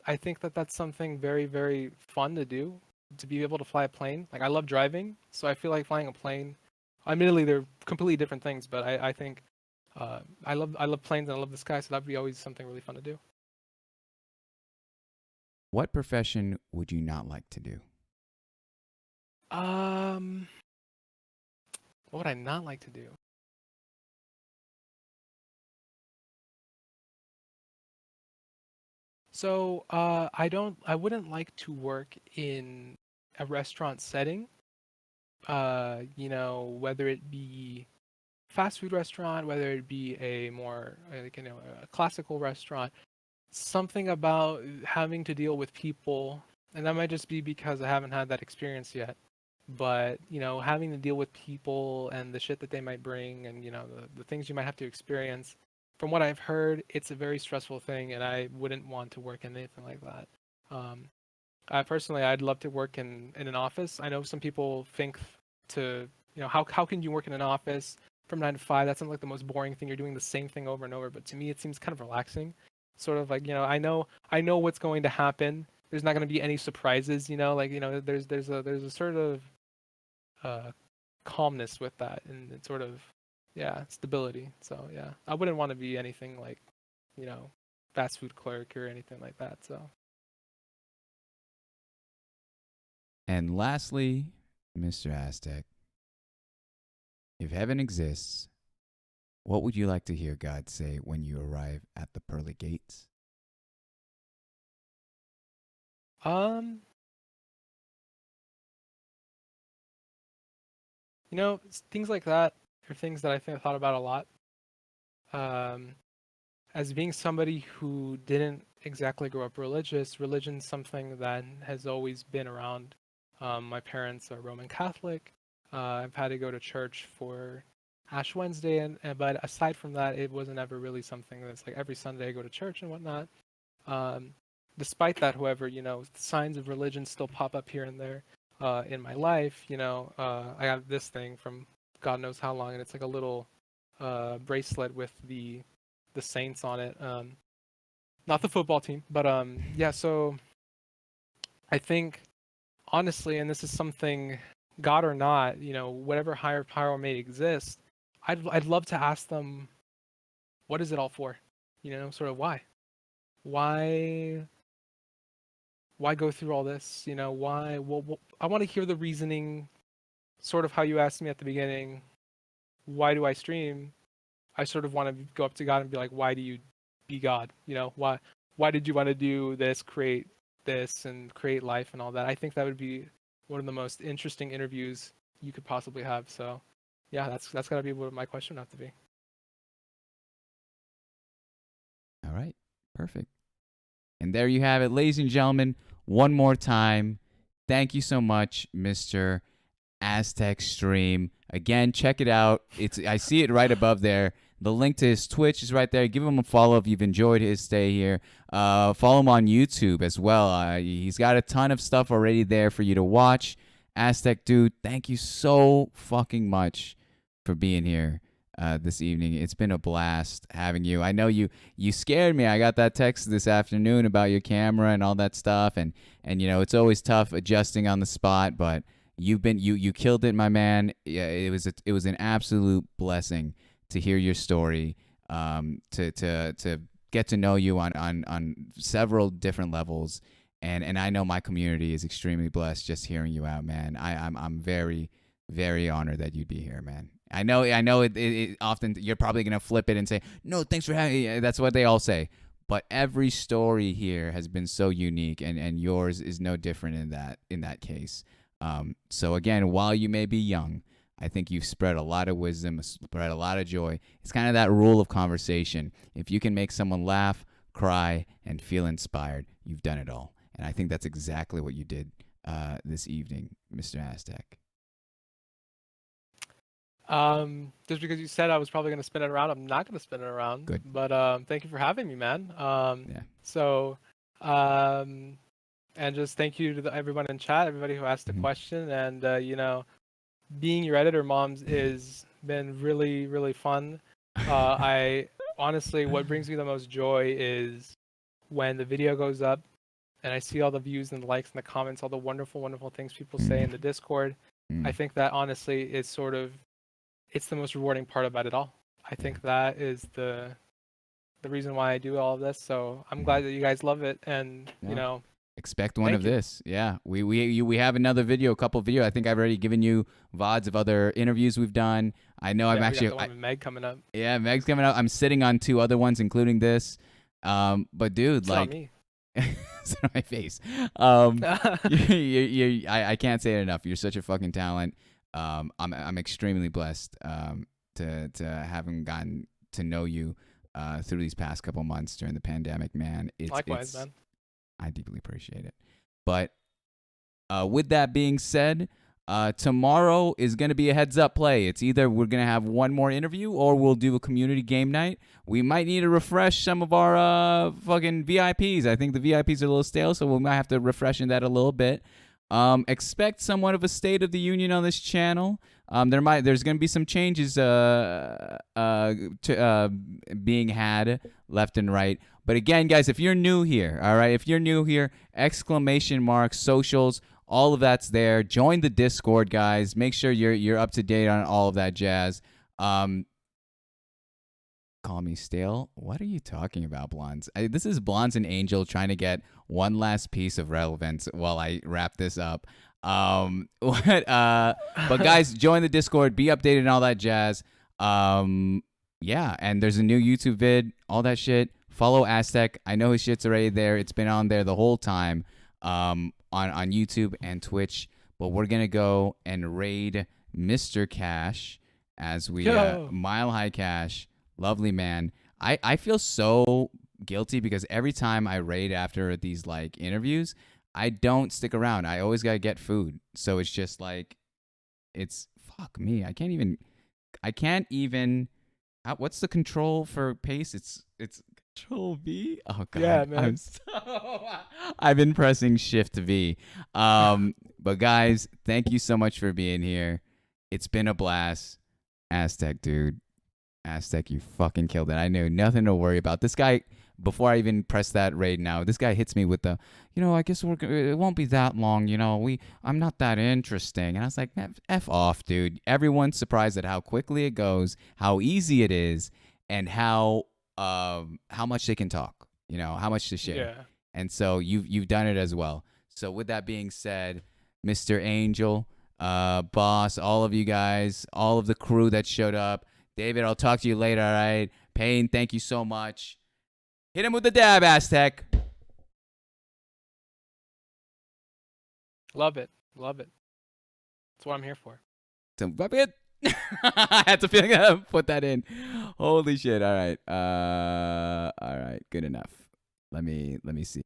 I think that that's something very, very fun to do, to be able to fly a plane. Like I love driving, so I feel like flying a plane. Admittedly, they're completely different things, but I think I love planes and I love the sky, so that'd be always something really fun to do. What profession would you not like to do? Um, what would I not like to do? So, I wouldn't like to work in a restaurant setting. Whether it be fast food restaurant, whether it be a more like, a classical restaurant, something about having to deal with people, and that might just be because I haven't had that experience yet. But, having to deal with people and the shit that they might bring and, the things you might have to experience. From what I've heard, it's a very stressful thing, and I wouldn't want to work in anything like that. Um, I personally, I'd love to work in an office. I know some people think to, how can you work in an office from 9 to 5? That sounds like the most boring thing. You're doing the same thing over and over. But to me, it seems kind of relaxing. Sort of like, I know what's going to happen. There's not going to be any surprises. Like, there's a sort of uh, calmness with that, and it's sort of, yeah, stability. So yeah, I wouldn't want to be anything like, you know, fast food clerk or anything like that. So. And lastly, Mr. Aztec, if heaven exists, what would you like to hear God say when you arrive at the pearly gates? um Things like that are things that I think I thought about a lot. Um, as being somebody who didn't exactly grow up religious, religion's something that has always been around. My parents are Roman Catholic. I've had to go to church for Ash Wednesday, but aside from that, it wasn't ever really something that's like every Sunday I go to church and whatnot. Um, Despite that, however, signs of religion still pop up here and there in my life. I have this thing from God knows how long, and it's like a little bracelet with the Saints on it. Not the football team, but yeah. So I think honestly, and this is something, God or not, whatever higher power may exist, I'd love to ask them, what is it all for? Sort of why? Why why go through all this? Why? Well, I want to hear the reasoning, sort of how you asked me at the beginning. Why do I stream? I sort of want to go up to God and be like, why do you be God? Why did you want to do this, create this, and create life and all that? I think that would be one of the most interesting interviews you could possibly have. So, yeah, that's gotta be what my question would have to be. All right, perfect. And there you have it, ladies and gentlemen. One more time, thank you so much, Mr. azteKstream. Again, check it out. I see it right above there. The link to his Twitch is right there. Give him a follow if you've enjoyed his stay here. Follow him on YouTube as well. He's got a ton of stuff already there for you to watch. Aztec dude, thank you so fucking much for being here this evening. It's been a blast having you. I know you scared me. I got that text this afternoon about your camera and all that stuff, and it's always tough adjusting on the spot, but you killed it, my man. Yeah, it was an absolute blessing to hear your story, to get to know you on several different levels, and I know my community is extremely blessed just hearing you out, man. I'm very very honored that you'd be here, man. I know it often you're probably gonna flip it and say no, thanks for having me. That's what they all say. But every story here has been so unique, and yours is no different in that case. So again, while you may be young, I think you've spread a lot of wisdom, spread a lot of joy. It's kind of that rule of conversation. If you can make someone laugh, cry, and feel inspired, you've done it all. And I think that's exactly what you did this evening, Mr. Aztec. Just because you said I was probably gonna spin it around, I'm not gonna spin it around. Good. But thank you for having me, man. Yeah. So um, and just thank you to everyone in chat, everybody who asked a Mhm. question, and being your editor, moms, is been really really fun. I honestly, what brings me the most joy is when the video goes up and I see all the views and the likes and the comments, all the wonderful, wonderful things people say in the Discord, I think that honestly is sort of, it's the most rewarding part about it all. I think that is the reason why I do all of this. So I'm glad that you guys love it, and you know, expect one thank of you. this. Yeah, we have another video, a couple video. I think I've already given you VODs of other interviews we've done. I know I'm Yeah, we got actually the one with Meg coming up. yeah, Meg's coming out. I'm sitting on 2 other ones, including this. But dude, It's not like, me. it's on my face. I can't say it enough. You're such a fucking talent. I'm extremely blessed to having gotten to know you through these past couple months during the pandemic, man. Likewise, man. I deeply appreciate it. But with that being said, tomorrow is going to be a heads up play. It's either we're going to have one more interview or we'll do a community game night. We might need to refresh some of our fucking VIPs. I think the VIPs are a little stale, so we might have to refresh in that a little bit. Expect somewhat of a State of the Union on this channel. There's going to be some changes being had left and right. But again, guys, if you're new here, all right, if you're new here, exclamation marks, socials, all of that's there. Join the Discord, guys. Make sure you're up to date on all of that jazz. Call me stale. What are you talking about, Blondes? This is Blondes and Angel trying to get one last piece of relevance while I wrap this up. But guys, join the Discord. Be updated and all that jazz. Yeah, and there's a new YouTube vid, all that shit. Follow Aztek. I know his shit's already there. It's been on there the whole time. On YouTube and Twitch. But we're gonna go and raid Mr. Cash as we Mile High Cash. Lovely man. I feel so guilty because every time I raid after these like interviews, I don't stick around. I always gotta get food. So it's just like, it's fuck me. I can't even. What's the control for pace? It's Control V. Oh god. Yeah, man. I've been pressing Shift V. But guys, thank you so much for being here. It's been a blast. Aztek, dude. Aztek, you fucking killed it. I knew nothing to worry about. This guy, before I even press that raid now, this guy hits me with the, I guess it won't be that long, I'm not that interesting. And I was like, man, F off, dude. Everyone's surprised at how quickly it goes, how easy it is, and how much they can talk, how much to share. Yeah. And so you've done it as well. So with that being said, Mr. Angel, Boss, all of you guys, all of the crew that showed up, David, I'll talk to you later, all right? Payne, thank you so much. Hit him with the dab, Aztek. Love it. Love it. That's what I'm here for. So, I had to put that in. Holy shit. All right. All right. Good enough. Let me see.